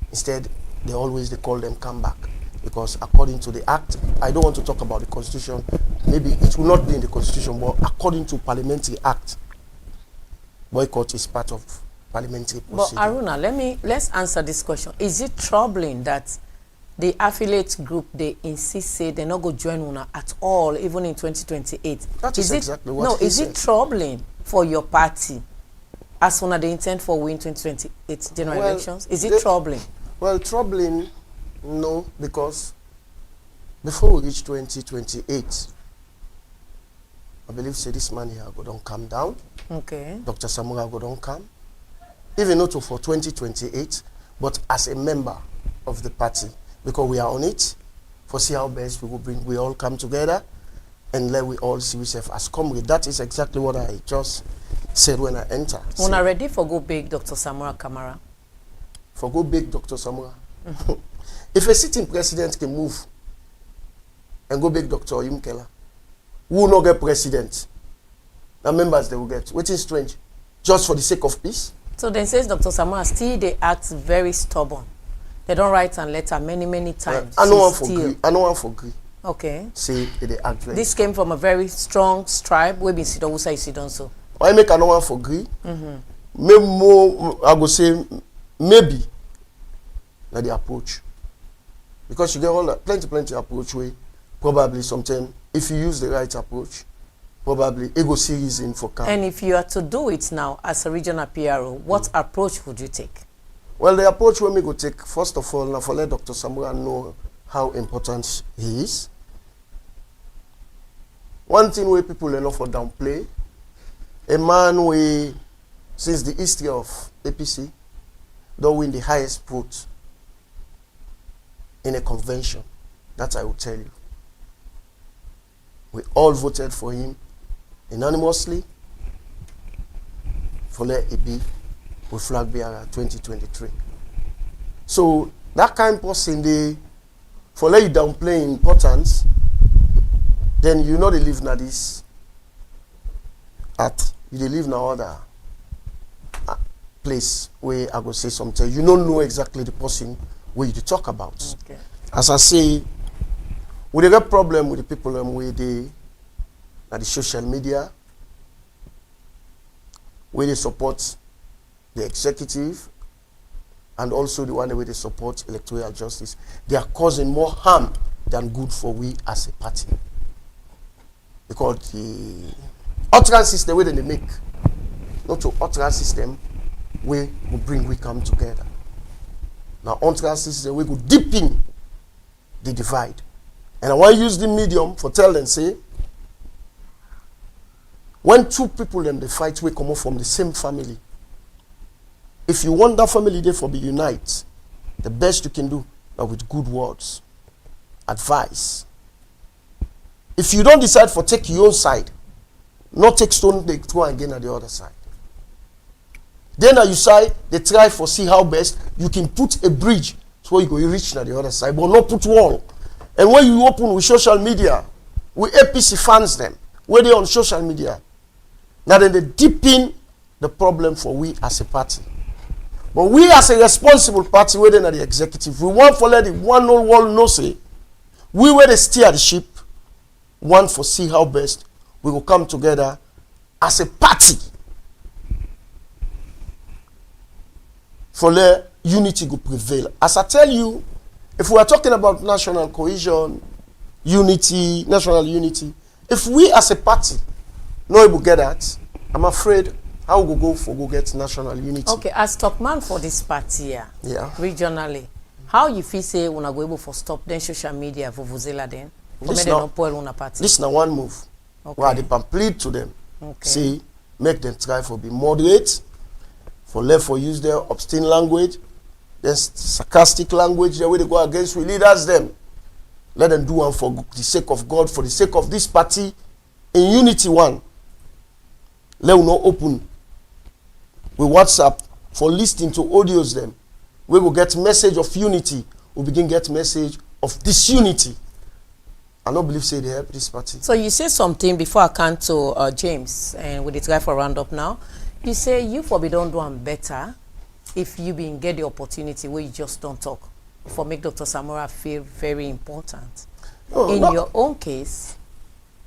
Instead, they call them come back. Because according to the act, I don't want to talk about the constitution, maybe it will not be in the constitution, but according to parliamentary act, boycott is part of parliamentary But procedure. Aruna, let's answer this question. Is it troubling that the affiliate group, they insist say they not go join UNA at all, even in 2028? That is exactly what No, he is said. it troubling for your party as UNA they intend for win 2028 general elections? Is it troubling? Well, troubling, no, because before we reach 2028, I believe say this man here go don't come down. Okay. Dr. Samura go don't come. Even not for 2028, but as a member of the party, because we are on it, for see how best we all come together and let we all see ourselves as comrades. That is exactly what I just said when I enter. Una ready for go big Dr. Samura Kamara? For go big Dr. Samura. If a sitting president can move and go big Dr. Oyumkela, who will not get president? The members they will get. Which is strange. Just for the sake of peace. So then says Dr. Samura still they act very stubborn. They don't write and letter many times. I know one for agree. I know one for agree. Okay. Say they act very. This came from a very strong tribe. We been Sidon, Usa Sidon so. I make another one for agree. Maybe more. I go say maybe. That the approach. Because you get all that plenty approach way. Probably sometimes if you use the right approach, probably ego series in for camp. And if you are to do it now as a regional PRO, what approach would you take? Well, the approach we go take, first of all, now for let Dr. Samura know how important he is. One thing where people enough for downplay, a man we, since the history of APC, don't win the highest vote in a convention. That I will tell you. We all voted for him unanimously for let it be with flag bearer 2023. So that kind of person they for let you downplay importance, then you know they live na this at you they live na other place where I go say something. You don't know exactly the person where you talk about. Okay. As I say, we get problem with the people where they at the social media, where they support the executive and also the one where they support electoral justice. They are causing more harm than good for we as a party. Because the utterance system where they make, not to utterance system where we bring we come together. Now utterance system we go deep in the divide. And I want to use the medium for tell them say, when two people in the fight we come up from the same family, if you want that family there for be unite, the best you can do are with good words, advice. If you don't decide for take your own side, not take stone, they throw again at the other side. Then you side, they try for see how best you can put a bridge so you go reach at the other side, but not put wall. And when you open with social media, we APC fans them, where they on social media. Now then they deepen the problem for we as a party. But we as a responsible party, where they are the executive, we want for let the one whole world know say, we where they steer the ship, want for see how best we will come together as a party. For let unity go prevail. As I tell you, if we are talking about national cohesion, unity, national unity, if we as a party not able to get that, I'm afraid how we go get national unity. Okay, as top man for this party here, regionally, how you feel say when I go able for stop then social media for Vuzela then? This is now one move. Okay. Where they plead to them. Okay. See, make them try for be moderate, for left for use their obscene language, then sarcastic language, the way they go against we leaders them. Let them do one for the sake of God, for the sake of this party in unity one. Let us not open with WhatsApp for listening to audios them. We will get message of unity. We begin get message of disunity. I don't believe say they help this party. So you say something before I come to James and with the guy for roundup now. You say you for be don't do them better if you been get the opportunity where you just don't talk. For make Dr. Samura feel very important. In your own case,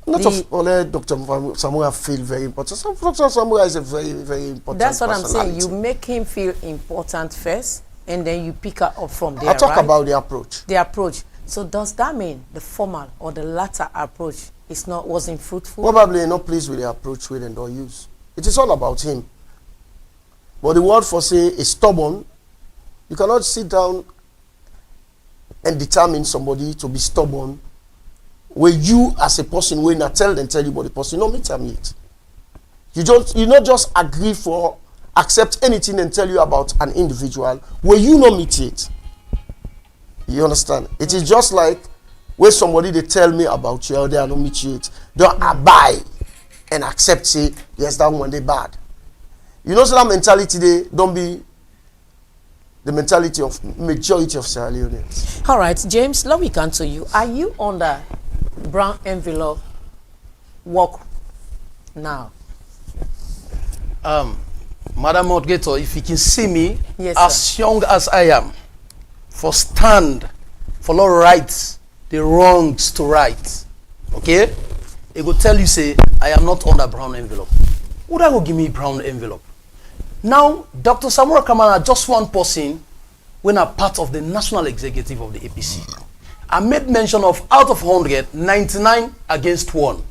Not of only Dr. Samura feel very important. Dr. Samura is a very, very important That's what I'm saying. You personality. make him feel important first, and then you pick her up from there, I talk right? about the approach. The approach. So does that mean the formal or the latter approach wasn't fruitful? Probably not pleased with the approach we don't use. It is all about him. But the word for say is stubborn. You cannot sit down and determine somebody to be stubborn where you as a person will not tell you but the person no meet it. You not just agree for accept anything and tell you about an individual where you no meet it. You understand? It is just like when somebody they tell me about you, they are not meet you it. Don't abide and accept say yes that one they bad. You know so that mentality they don't be the mentality of majority of Sierra Leoneans. All right, James, let me come to you. Are you under brown envelope work now? Madam Modgator, if you can see me, Yes, as young as I am, for stand for law rights, the wrongs to right, okay? It will tell you, say, I am not under brown envelope. Would I go give me brown envelope? Now, Dr. Samura Kamara, just one person, when a part of the national executive of the APC. I made mention of out of 100, 99 against 1.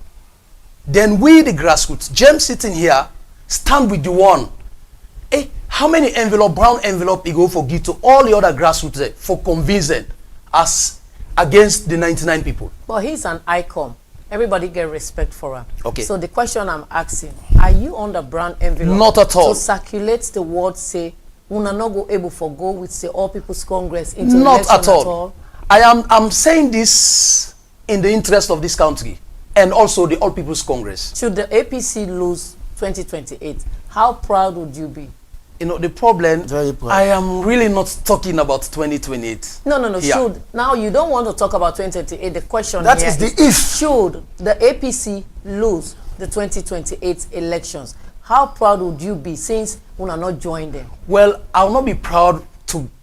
Then we, the grassroots, James sitting here, stand with the one. Hey, how many brown envelope he go for give to all the other grassroots for convincing us against the 99 people? Well, he's an icon. Everybody get respect for him. Okay. So the question I'm asking, are you on the brown envelope? Not at all. To circulate the word, say, una no go able for go with say All People's Congress into Not election at all. I'm saying this in the interest of this country and also the All People's Congress. Should the APC lose 2028, how proud would you be? You know, the problem, Very proud. I am really not talking about 2028. No. Yeah. Should, now you don't want to talk about 2028. The question That here is the if. Should the APC lose the 2028 elections, how proud would you be since we are not joined them? Well, I will not be proud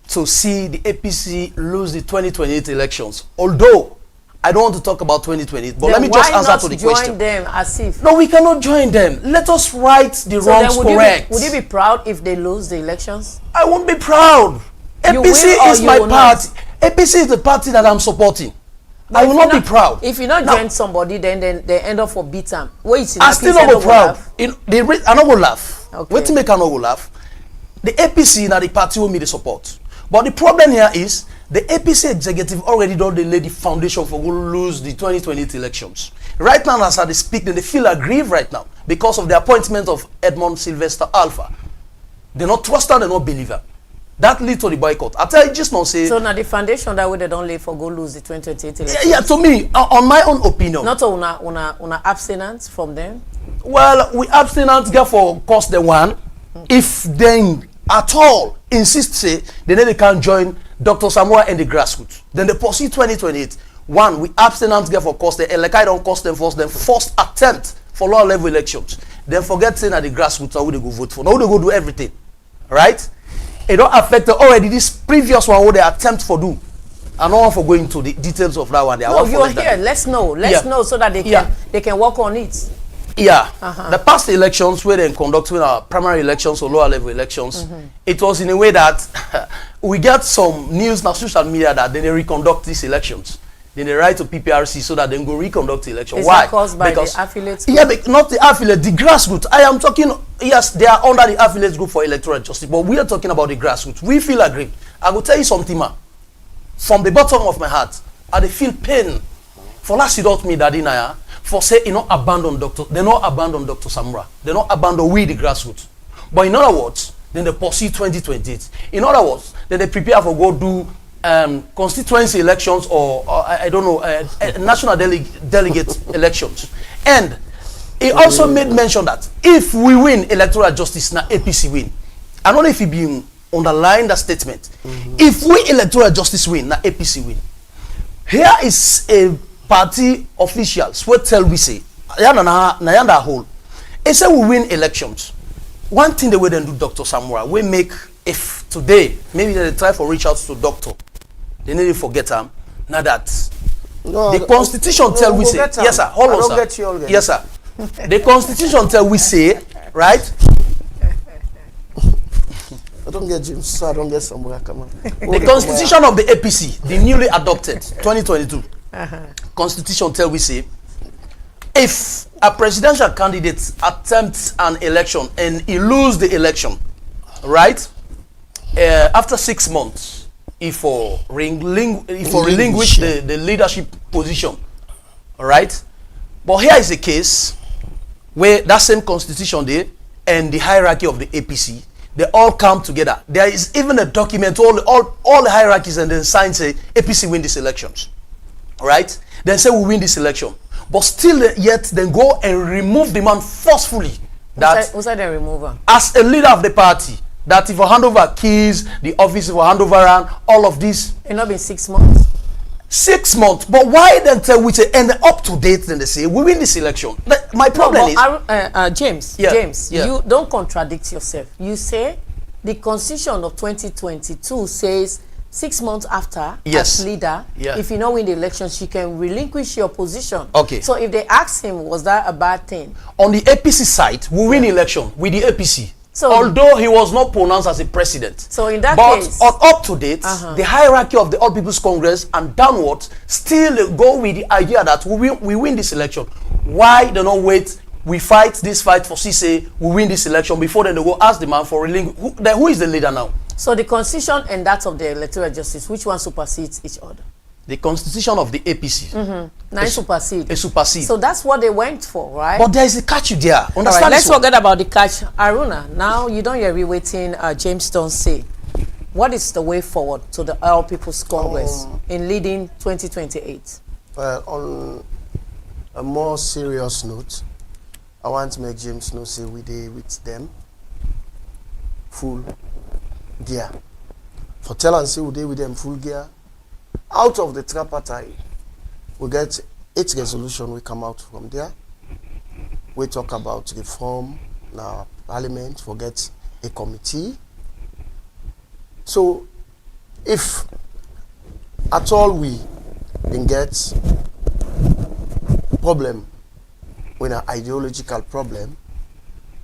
to see the APC lose the 2028 elections. Although, I don't want to talk about 2028, but Then let me just answer to the why not question. join them as if? No, we cannot join them. Let us right the wrongs then correct. would you be proud if they lose the elections? I won't be proud. You APC will or is you my will party. not? APC is the party that I'm supporting. But I if will you not be proud. If you not Now, join somebody, then they end up for beat them. Wait, I still not go proud. I not go laugh. Okay. Wait to make I not go laugh. The APC now the party will me the support. But the problem here is the APC executive already done the lady foundation for go lose the 2028 elections. Right now, as I speak, they feel aggrieved right now because of the appointment of Edmond Sylvester Alpha. They not trust her, they not believe her. That lead to the boycott. I tell you just now say. So now the foundation that way they don't lay for go lose the 2028 elections. Yeah, to me, on my own opinion. Not una abstinence from them. Well, we abstinence get for cost the one. If then at all insist say they can't join Dr. Samura and the grassroots, then they pursue 2028. One, we abstinence get for cost the like I don't cost them first attempt for lower level elections. Then forget saying that the grassroots are who they go vote for. Now they go do everything. Right? It don't affect already this previous one who they attempt for do. I don't want for going into the details of that one. No, you are here. Let's know. Let's know so that they can work on it. Yeah, the past elections where they conducting our primary elections or lower level elections, it was in a way that we get some news on social media that then they reconduct these elections. Then they write to PPRC so that they go reconduct the election. Is Why? that caused by because the affiliates? Yeah, but not the affiliate, the grassroots. I am talking, yes, they are under the affiliates group for electoral justice, but we are talking about the grassroots. We feel aggrieved. I will tell you something, man. From the bottom of my heart, I feel pain for last without me, Daddy Naya, for say, they not abandon Dr. Samura. They not abandon we, the grassroots. But in other words, then they pursue 2028. In other words, then they prepare for go do constituency elections or I don't know, national delegate elections. And he also made mention that if we win electoral justice, now APC win. I don't know if he been underline that statement. If we electoral justice win, now APC win. Here is a party officials will tell we say, na whole. They say we win elections. One thing they will then do, Dr. Samura, we make, if today, maybe they try for reach out to doctor, they need to forget him. Now that No, the constitution tell we say, yes sir, hold on sir. Yes sir. The constitution tell we say, right? I don't get James, so I don't get Samura Kamara. The constitution of the APC, the newly adopted 2022 constitution tell we say, if a presidential candidate attempts an election and he lose the election, right? After 6 months, if for relinquish the leadership position, all right? But here is the case where that same constitution there and the hierarchy of the APC, they all come together. There is even a document, all the hierarchies, and then sign say APC win these elections, right? Then say we win this election, but still yet then go and remove the man forcefully. Who's that the remover? As a leader of the party, that if I hand over keys, the office will hand over and all of this. It not been 6 months. 6 months, but why then tell we say and up to date? Then they say we win this election. My problem is James. Yeah, James, yeah. you don't contradict yourself. You say the constitution of 2022 says 6 months after, yes, as leader, yeah, if you not win the elections, you can relinquish your position. Okay. So if they ask him, was that a bad thing? On the APC side, we win election with the APC. So, although he was not pronounced as a president. So in that case, but on up to date, the hierarchy of the All People's Congress and downwards still go with the idea that we win this election. Why they not wait? We fight this fight for CCA, we win this election before then they go ask the man for who is the leader now? So the constitution and that of the electoral justice, which one supersedes each other? The constitution of the APC. Now supersede. It supersedes. So that's what they went for, right? But there is a catch you there. Understand? Right, let's forget about the catch. Aruna, now you don't hear me waiting. James don't say. What is the way forward to the All People's Congress in leading 2028? On a more serious note, I want to make James know say we dey with them full gear. For tell and say we dey with them full gear. Out of the tripartite, we get 8 resolution we come out from there. We talk about reform now parliament, we get a committee. So if at all we can get problem with an ideological problem,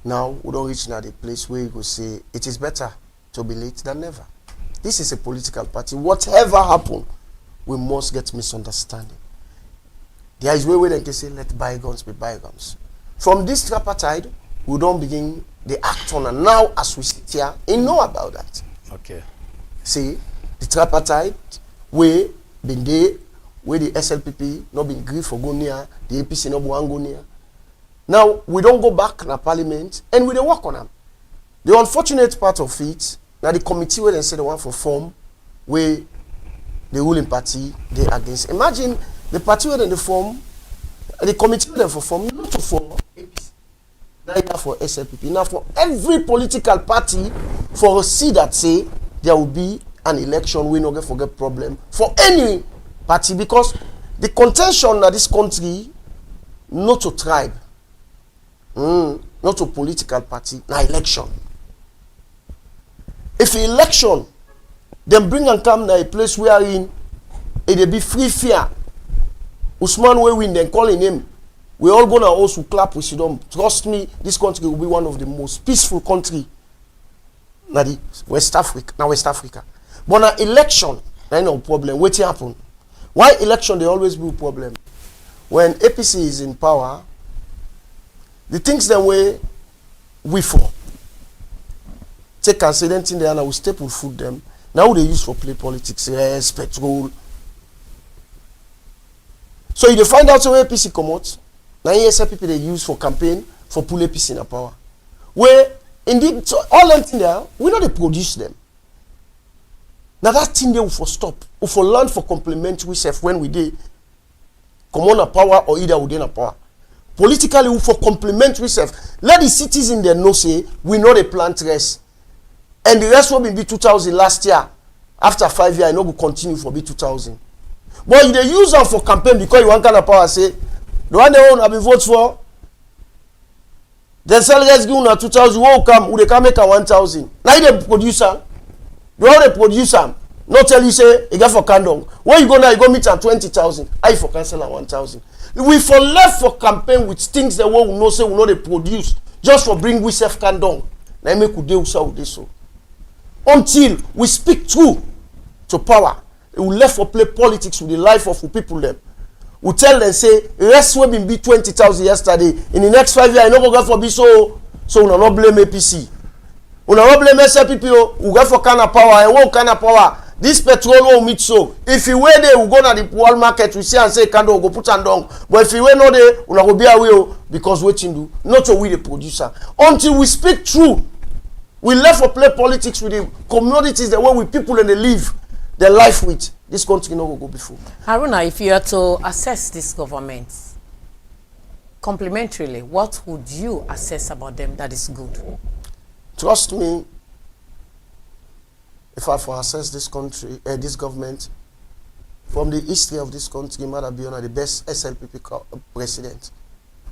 now we don't reach now the place where you go say it is better to be late than never. This is a political party. Whatever happen, we must get misunderstanding. There is way they can say let bygones be bygones. From this tripartite, we don't begin the act on, and now as we sit here, we know about that. Okay. See, the tripartite way been there, where the SLPP not been agreed for go near, the APC not want go near. Now we don't go back in parliament and we don't work on them. The unfortunate part of it, now the committee where they say they want for form, where the ruling party they against. Imagine the party where they form, the committee where they for form, not for APC, neither for SLPP. Now for every political party, for a see that say there will be an election, we no get forget problem for any party, because the contention in this country not to tribe, not to political party, na election. If election, then bring and come na a place where in it be free fair. Usman will win, then calling him. We all gonna also clap with you. Trust me, this country will be one of the most peaceful country. Na the West Africa. But na election, na no problem. What happen? Why election they always be a problem? When APC is in power, the things that we for. Take accident in there and we staple food them. Now they use for play politics, petrol. So you find out where APC come out. Now ESL people they use for campaign for pull APC in the power. Where indeed so all them thing there, we know they produce them. Now that thing they will for stop, or for learn for complementary self when we did come on a power or either within a power. Politically, we for complementary self. Let the citizens there know say we know the plant rest. And the rest will be 2000 last year. After 5 years, I know will continue for be 2000. But if they use them for campaign because you want kind of power, say the one they want to be vote for, then sell guys give una 2000, who come, they can make a 1000. Now they produce them. They want to produce them. Not tell you say you get for candle. When you go now, you go meet at 20,000. I for cancel at 1,000. We for left for campaign with things that we know say we know they produce just for bring we self candle. Now make we do so. Until we speak true to power, we left for play politics with the life of the people them. We tell them say rest we been be 20,000 yesterday. In the next 5 years, I no go get for be so we not blame APC. We not blame SLPP. We get for kind of power and what kind of power. This petrol will meet so. If you were there, we go to the world market, we see and say, candle go put and down. But if you were not there, we not go be away because waiting do. Not to we the producer. Until we speak true, we left for play politics with the commodities, the way we people and they live their life with. This country no go before. Haruna, if you are to assess this government, complementarily, what would you assess about them that is good? Trust me, if I for assess this country, this government, from the history of this country, Mother Biona, the best SLPP president.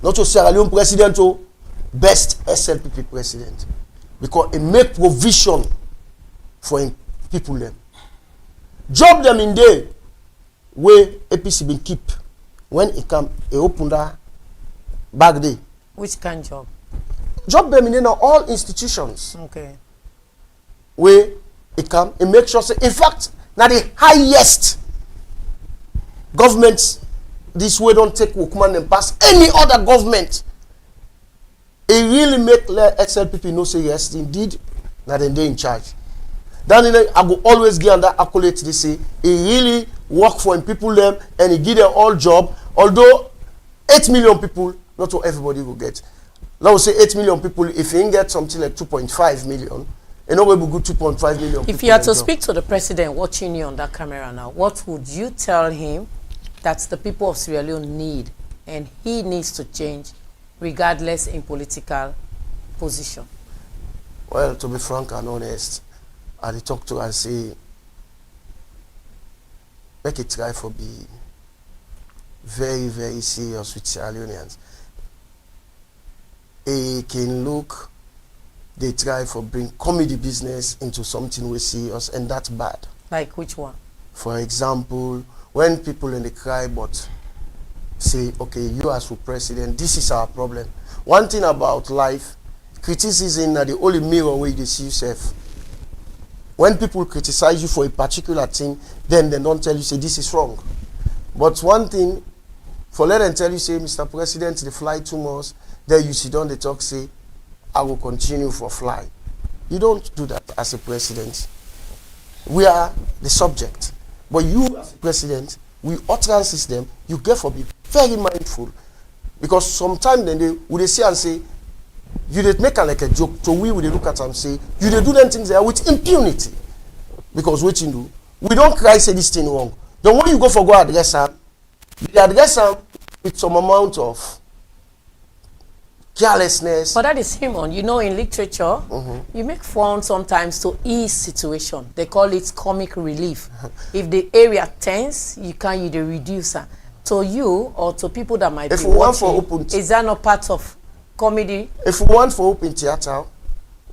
Not to Sierra Leone president, oh, best SLPP president. Because it make provision for people them. Job them in day where APC been keep. When it come, it open that back day. Which kind of job? Job them in all institutions. Okay. Where it come, it make sure say, in fact, now the highest governments this way don't take workman and pass any other government. It really make SLPP no say yes, indeed, now then they in charge. Then I go always give that accolade. They say he really work for people them and he give them all job. Although 8 million people, not all everybody will get. Now we say 8 million people. If you get something like 2.5 million, and we will go 2.5 million. If you had to speak to the president watching you on that camera now, what would you tell him that the people of Sierra Leone need and he needs to change, regardless in political position? Well, to be frank and honest, I talk to and say, make it try for be very, very serious with Sierra Leoneans. It can look, they try for bring comedy business into something we serious, and that's bad. Like which one? For example, when people in the cry but say, okay, you as for president, this is our problem. One thing about life, criticism are the only mirror where you see yourself. When people criticize you for a particular thing, then they don't tell you, say, this is wrong. But one thing, for let them tell you, say, Mr. President, they fly too much, then you sit down, they talk, say, I will continue for fly. You don't do that as a president. We are the subject. But you as a president, we utterance system, you get for be very mindful. Because sometimes then they say and say, you did make like a joke, so we would look at and say, you did do them things there with impunity. Because what you do, we don't cry say this thing wrong. Then when you go for go address them, you address them with some amount of carelessness. But that is human. You know, in literature, you make fun sometimes to ease situation. They call it comic relief. If the area tense, you the reducer. To you or to people that might if be we watching, want for open is that not part of comedy? If we want for open theater,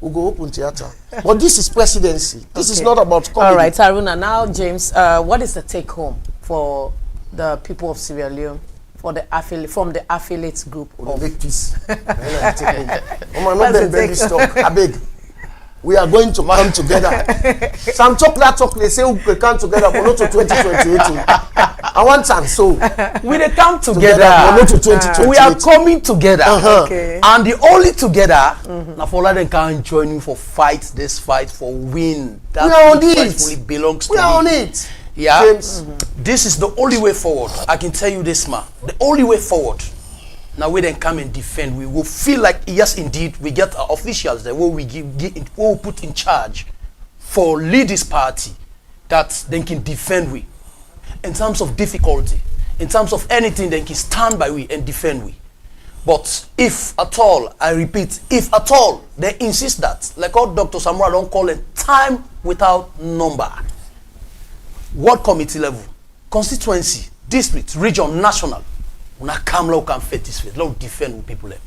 we'll go open theater. But this is presidency. This is not about comedy. All right, Haruna. Now, James, what is the take home for the people of Sierra Leone, for the from the affiliates group? We'll make peace. I beg. We are going to come together. Some talk that talk, they say we can come together, but not to 2028. I want some so. We they come together. But not to 2028. We are coming together. Okay. And the only together, now for that they can join you for fight this fight for win. That we are on rightfully it. belongs to We are me. on it. Yeah. James. This is the only way forward. I can tell you this, man. The only way forward. Now we then come and defend. We will feel like yes, indeed, we get our officials there, we will put in charge for lead this party that they can defend we. In terms of difficulty, in terms of anything, they can stand by we and defend we. But if at all, I repeat, if at all they insist that, like what Dr. Samura don't call it, time without number. Ward committee level, constituency, district, region, national. Una come low can fit this fit, low defend with people there.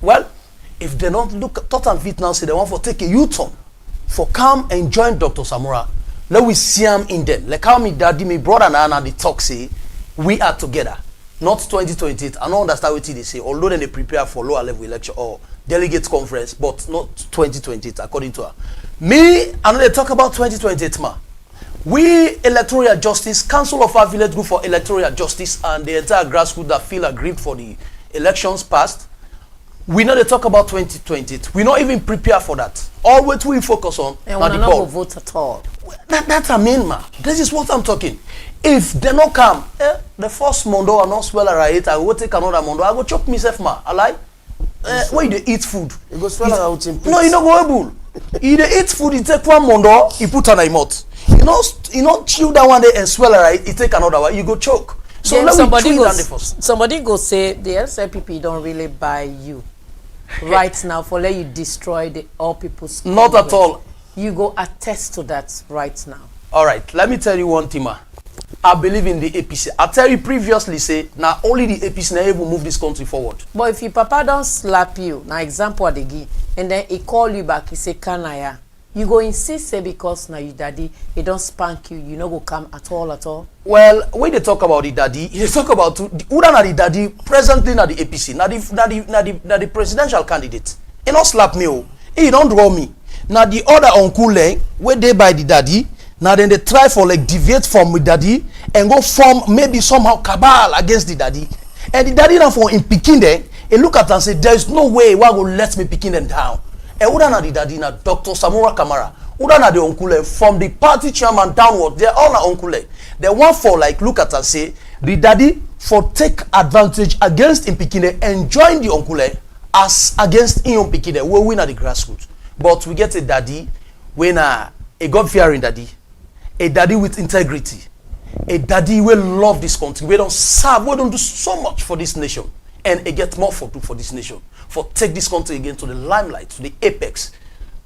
Well, if they don't look at and fit now, say they want to take a U-turn for come and join Dr. Samura, let we see him in them. Like how me daddy, me brother and I they talk say, we are together. Not 2028. I don't understand what they say, although they prepare for lower level election or delegate conference, but not 2028, according to her. Me, I know they talk about 2028, ma. We, Electoral Justice, Council of our Village Group for Electoral Justice, and the entire grassroots that feel aggrieved for the elections past, we know they talk about 2028. We not even prepare for that. All what we focus on, and we not go vote at all. That's I mean, ma. This is what I'm talking. If they not come, the first mondo I not swell right, I will take another mondo. I go chop myself, ma. I like. Where you eat food? You go swell out in no, you not go able. You eat food, you take one mondo, you put on a mouth. You know, chew that one day and swell right, you take another one, you go choke. So then let somebody go say the LCPP don't really buy you right now for let you destroy the all people's Not at all. You go attest to that right now. All right, let me tell you one thing, ma. I believe in the APC. I tell you previously, say now only the APC now able move this country forward. But if your papa don't slap you, now example at the give, and then he call you back, he say Kanaya, you go insist say because now your daddy he don't spank you, you no go come at all. Well, when they talk about the daddy, they talk about who na the daddy presently na the APC, na the presidential candidate. He not slap me, oh. He don't draw me. Now the other uncle where they by the daddy. Now then they try for like deviate from with daddy and go form maybe somehow cabal against the daddy. And the daddy now for in picking them, he look at and say, there is no way why will let me picking them down. And who na the daddy na Dr. Samura Kamara, who na the uncle from the party chairman downward, they're all na uncle. They want for like look at and say, the daddy for take advantage against in picking and join the uncle as against in picking we win at the grassroots. But we get a daddy when a God-fearing daddy. A daddy with integrity, a daddy will love this country. We don't serve, we don't do so much for this nation, and it get more for this nation. For take this country again to the limelight, to the apex,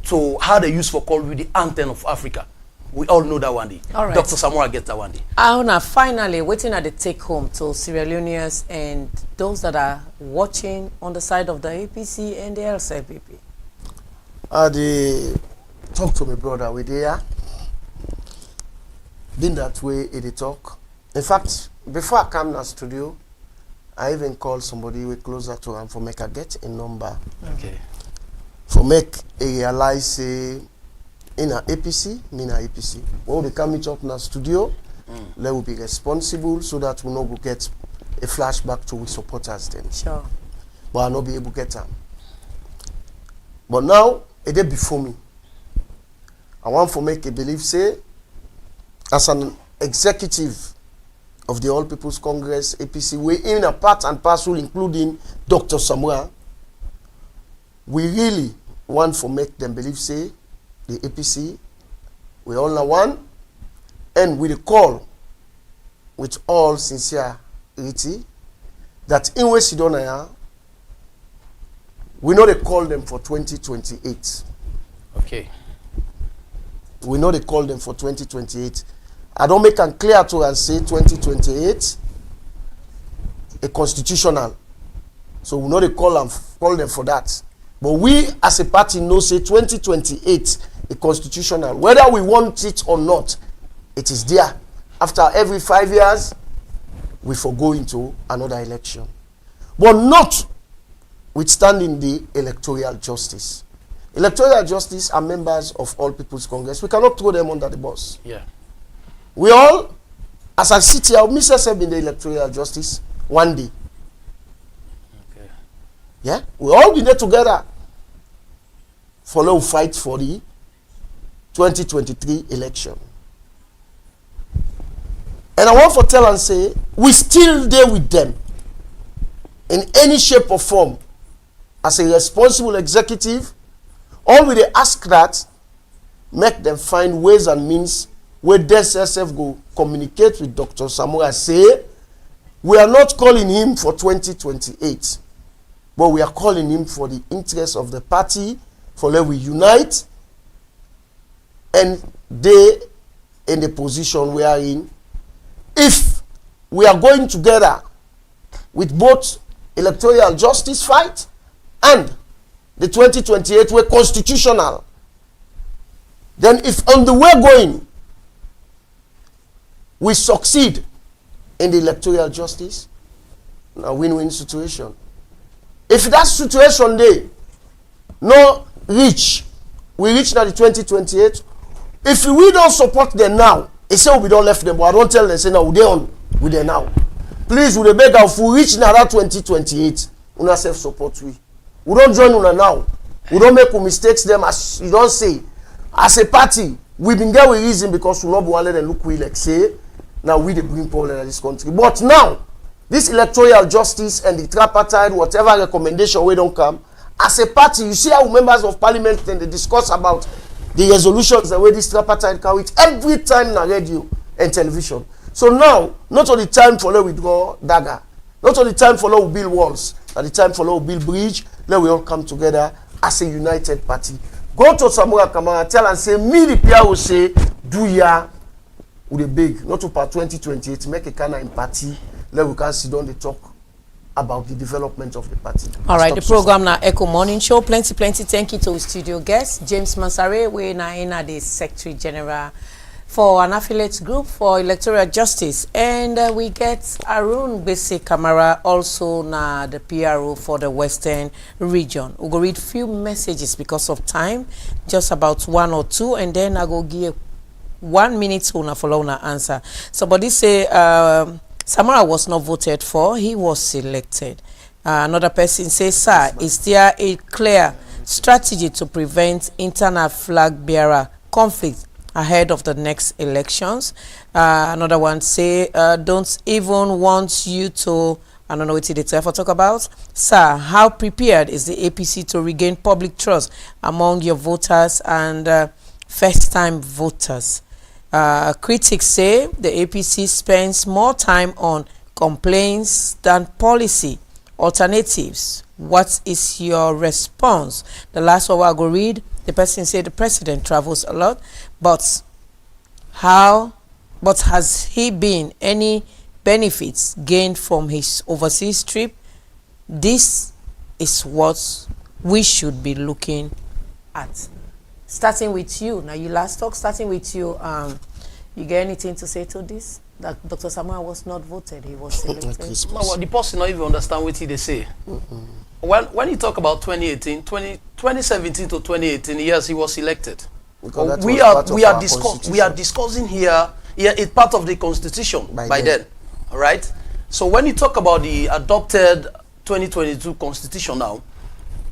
to how they use for call with the anthem of Africa. We all know that one day. All right. Dr. Samura gets that one day. Auna, finally, waiting at the take home to Sierra Leoneans and those that are watching on the side of the APC and the LCPP. Talk to my brother with here. Been that way in the talk. In fact, before I come to the studio, I even called somebody way closer to him for make a get a number. Okay. For make a realize say in a APC, me na APC. When we come up in the studio, they will be responsible so that we no go get a flashback to we supporters then. Sure. But I not be able to get them. But now, a day before me, I want to make a belief say as an executive of the All People's Congress, APC, we in a part and parcel, including Dr. Samura, we really want to make them believe, say, the APC, we all are one, and we call with all sincerity that in West Sidonaya, we know they call them for 2028. Okay. We know they call them for 2028. I don't make them clear to and say 2028 a constitutional. So we know they call them for that. But we as a party know say 2028 a constitutional. Whether we want it or not, it is there. After every 5 years, we forgo into another election. But not withstanding the electoral justice. Electoral justice are members of All People's Congress. We cannot throw them under the bus. Yeah. We all, as I sit here, myself in the electoral justice one day. Okay. Yeah? We all be there together for no fight for the 2023 election. And I want to tell and say, we still there with them in any shape or form as a responsible executive. All we they ask that, make them find ways and means where DSSF go communicate with Dr. Samura, say, we are not calling him for 2028, but we are calling him for the interest of the party, for let we unite, and they in the position we are in. If we are going together with both electoral justice fight and the 2028 were constitutional, then if on the way going we succeed in the electoral justice, a win-win situation. If that situation there no reach, we reach now the 2028. If we don't support them now, they say we don't left them, but I don't tell them, say now we on with them now. Please, we beg if we reach now that 2028, we not self-support we don't join una now. We don't make mistakes them as you don't say. As a party, we been there with reason because we not want to let them look we like say now we the bring problem in this country. But now, this electoral justice and the tripartite, whatever recommendation we don't come, as a party, you see how members of parliament then they discuss about the resolutions the way this tripartite carry it every time na radio and television. So now, not only time for let we draw dagger, not only time for let we build walls, at the time for let we build bridge, let we all come together as a united party. Go to Samura Kamara, tell and say, me the PRO say, do ya with a big, not to part 2028, make a kind of party, let we can sit down the talk about the development of the party. All right, the program now Echo Morning Show. Plenty thank you to studio guest James Mansare, we now in the Secretary General for an affiliate group for electoral justice, and we get Arun Bese Kamara, also na the PRO for the Western region. We'll go read few messages because of time, just about one or two, and then I go give 1 minute to follow na answer. Somebody say Samura was not voted for, he was selected. Another person says, sir, is there a clear strategy to prevent internal flag bearer conflict ahead of the next elections? Another one say, don't even want you to, I don't know what it's for talk about. Sir, how prepared is the APC to regain public trust among your voters and first-time voters? Critics say the APC spends more time on complaints than policy alternatives. What is your response? The last one I go read, the person said the president travels a lot, but has he been any benefits gained from his overseas trip? This is what we should be looking at. Starting with you, now you last talk, starting with you, you get anything to say to this? That Dr. Samura was not voted, he was selected. No, well, the person not even understand what they say. When you talk about 2017 to 2018, yes, he was elected. We are discussing here, it's part of the constitution by then. All right? So when you talk about the adopted 2022 constitution now,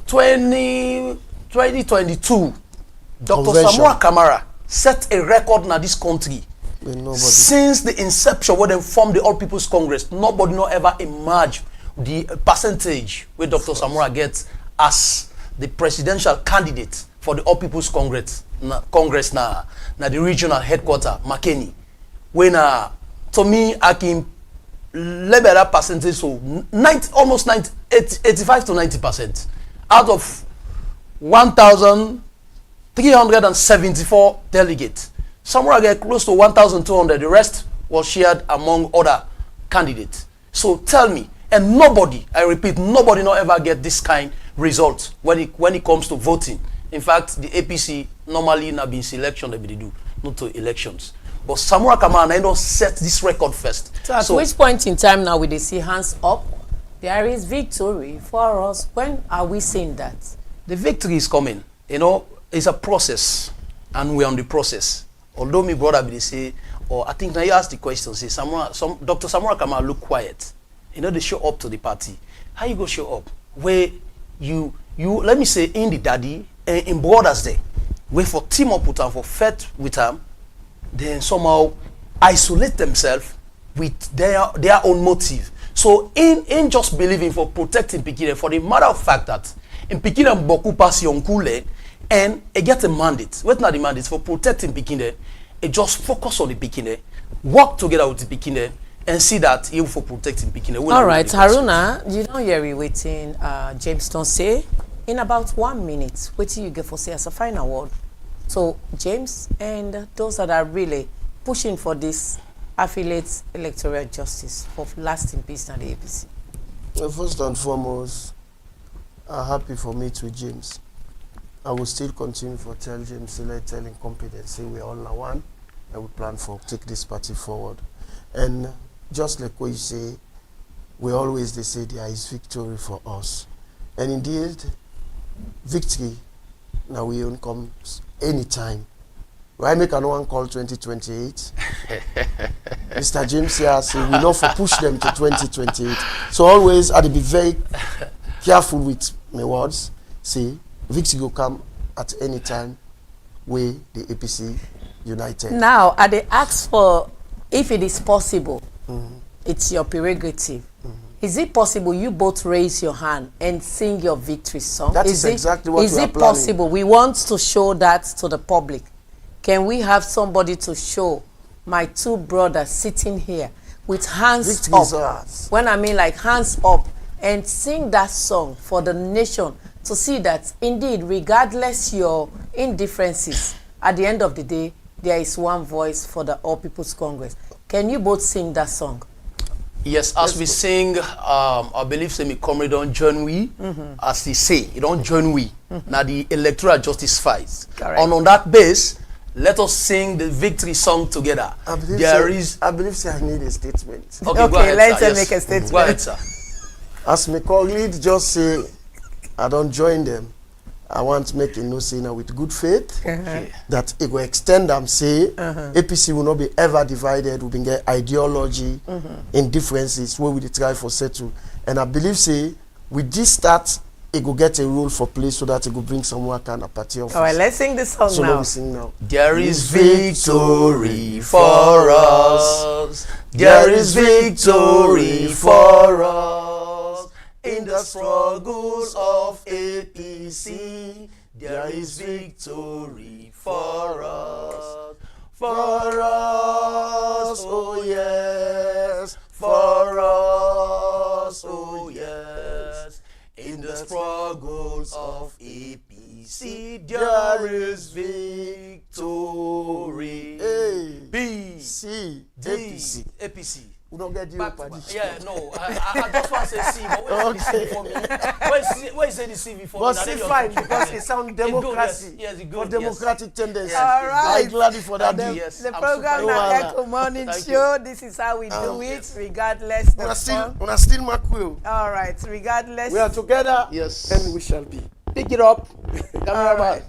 2022, Dr. Samura Kamara set a record in this country. Since the inception when they formed the All People's Congress, nobody no ever emerged the percentage where Dr. Samura gets as the presidential candidate for the All People's Congress na the regional headquarter Makeni. When to me I can label that percentage so 85 to 90% out of 1,374 delegates. Samura get close to 1,200. The rest was shared among other candidates. So tell me, and nobody, I repeat, nobody not ever get this kind result when it comes to voting. In fact, the APC normally not been selection they do, not to elections. But Samura Kamara don't set this record first. So at which point in time now will they see hands up? There is victory for us. When are we seeing that? The victory is coming. You know, it's a process, and we're on the process. Although my brother will say, or I think now you ask the question, say Dr. Samura Kamara look quiet. You know, they show up to the party. How you go show up? Where you let me say in the daddy and in brothers there, wait for team up with them, for fight with them, then somehow isolate themselves with their own motive. So in just believing for protecting Pikine, for the matter of fact that in Pikine Boku pass Yonkule, and it get a mandate. What's not the mandate for protecting Pikine? It just focus on the Pikine, work together with the Pikine, and see that even for protecting Pikine. All right, Haruna, you know you're waiting. James don't say in about 1 minute. What do you get for say as a final word? So James and those that are really pushing for this affiliate electoral justice for lasting peace in the APC. Well, first and foremost, I'm happy for me to James. I will still continue for tell James to tell incompetence. Say we are all one. and we plan for take this party forward. And just like what you say, we always they say there is victory for us. And indeed, victory now we own comes anytime. Why make another call 2028? Mr. James here say we love to push them to 2028. So always I be very careful with my words. Say victory will come at any time where the APC united. Now, I they ask for if it is possible. It's your prerogative. Is it possible you both raise your hand and sing your victory song? That is exactly what we are planning. Is it possible? We want to show that to the public. Can we have somebody to show my two brothers sitting here with hands Victory up? is ours. When I mean like hands up, and sing that song for the nation to see that indeed, regardless your indifferences, at the end of the day, there is one voice for the All People's Congress. Can you both sing that song? Yes, as we sing, I believe say me comrade don't join we, as they say, you don't join we. Now the electoral justice fights. Correct. And on that base, let us sing the victory song together. I believe I need a statement. Okay, go Okay, ahead, let's sir. make a statement. Go ahead, sir. As my colleague just say, I don't join them. I want to make a no say now with good faith that it will extend them say APC will not be ever divided. We will get ideology in differences where we try for settle. And I believe say with this start it will get a role for play so that it will bring someone kind of party office. All right, let's sing this song So now. we sing now. There is victory for us. There is victory for us. In the struggles of APC, there is victory for us. For us, oh yes. For us, oh yes. In the struggles of APC, there is victory. A, B, C, D, APC. APC. We don't get you Back- party. Yeah, no, I just want to say C, but where is the C before me? Where is the C before But me? see fine because it sounds democracy. Yes, it's For good. democratic tendency. All right. I'm glad for that. Thank you, deal. yes. The I'm program super- now Voilà. Echo Morning Thank Show. This is how we do it, yes. regardless the Una still Macquill. All right, regardless. We are together. Yes. And we shall be. Pick it up. All right.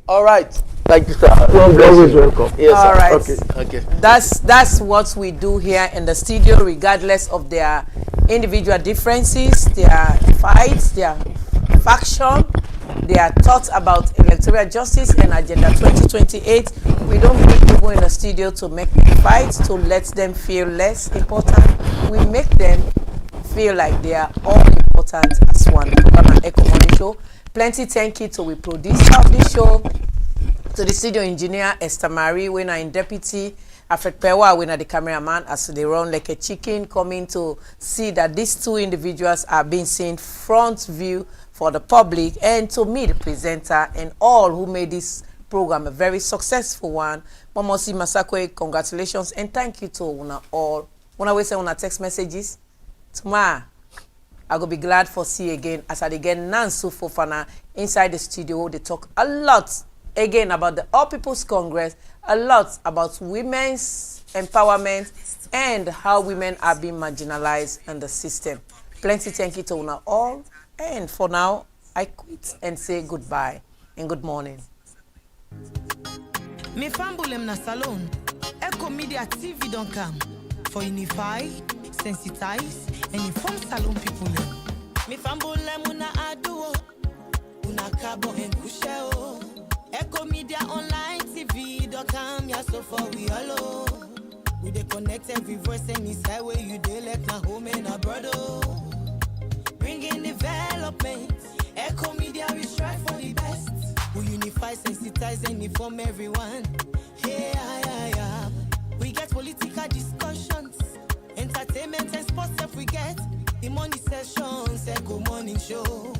All right. Thank you, sir. Always welcome. Yes, All sir. right. Okay. That's what we do here in the studio, regardless of their individual differences, their fights, their faction, their thoughts about electoral justice and Agenda 2028. We don't bring people in the studio to make fights, to let them feel less important. We make them feel like they are all important as one. The program Echo Morning Show. Plenty thank you to the producer of this show, to the studio engineer Esther Marie, when I'm deputy, Alfred Pewa, when I'm the cameraman, as they run like a chicken, coming to see that these two individuals are being seen front view for the public, and to me, the presenter, and all who made this program a very successful one. Momosi Masakwe, congratulations, and thank you to una all. When I always say una text messages, tomorrow, I will be glad for see again as I again Nansu Fofana inside the studio. They talk a lot again about the All People's Congress, a lot about women's empowerment and how women are being marginalized in the system. Plenty thank you to una all. And for now, I quit and say goodbye and good morning. Me fambulem na salon. Echo Media TV don't come for unify, sensitize, and inform salon people. Me fambulem una aduo, una cabo and kusheo. Echo Media Online TV don't come ya so far we hello. We dey connect every voice and inside where you dey like na home and a brother. Bringing development. Echo Media, we strive for the best. We unify, sensitize, and inform everyone. Yeah. We get political discussions, entertainment and sports if we get. The money sessions, Echo Morning Show.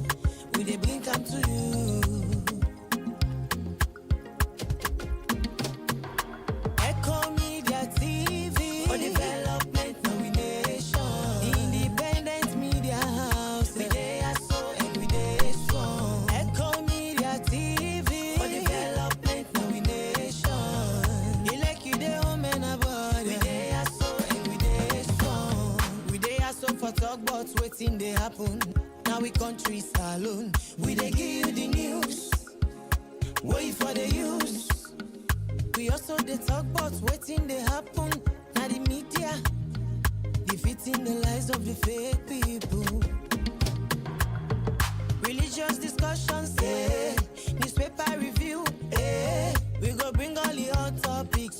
We dey bring them to you. Echo Media TV. For development, nomination. Independent media house. We dey so and we dey strong. Echo Media TV. For development, nomination. You like you dey waiting they happen. Now we country alone. We they give you the news. Wait for the use. We also they talk about waiting they happen. Now the media defeating the lies of the fake people. Religious discussions, newspaper review, we go bring all the hot topics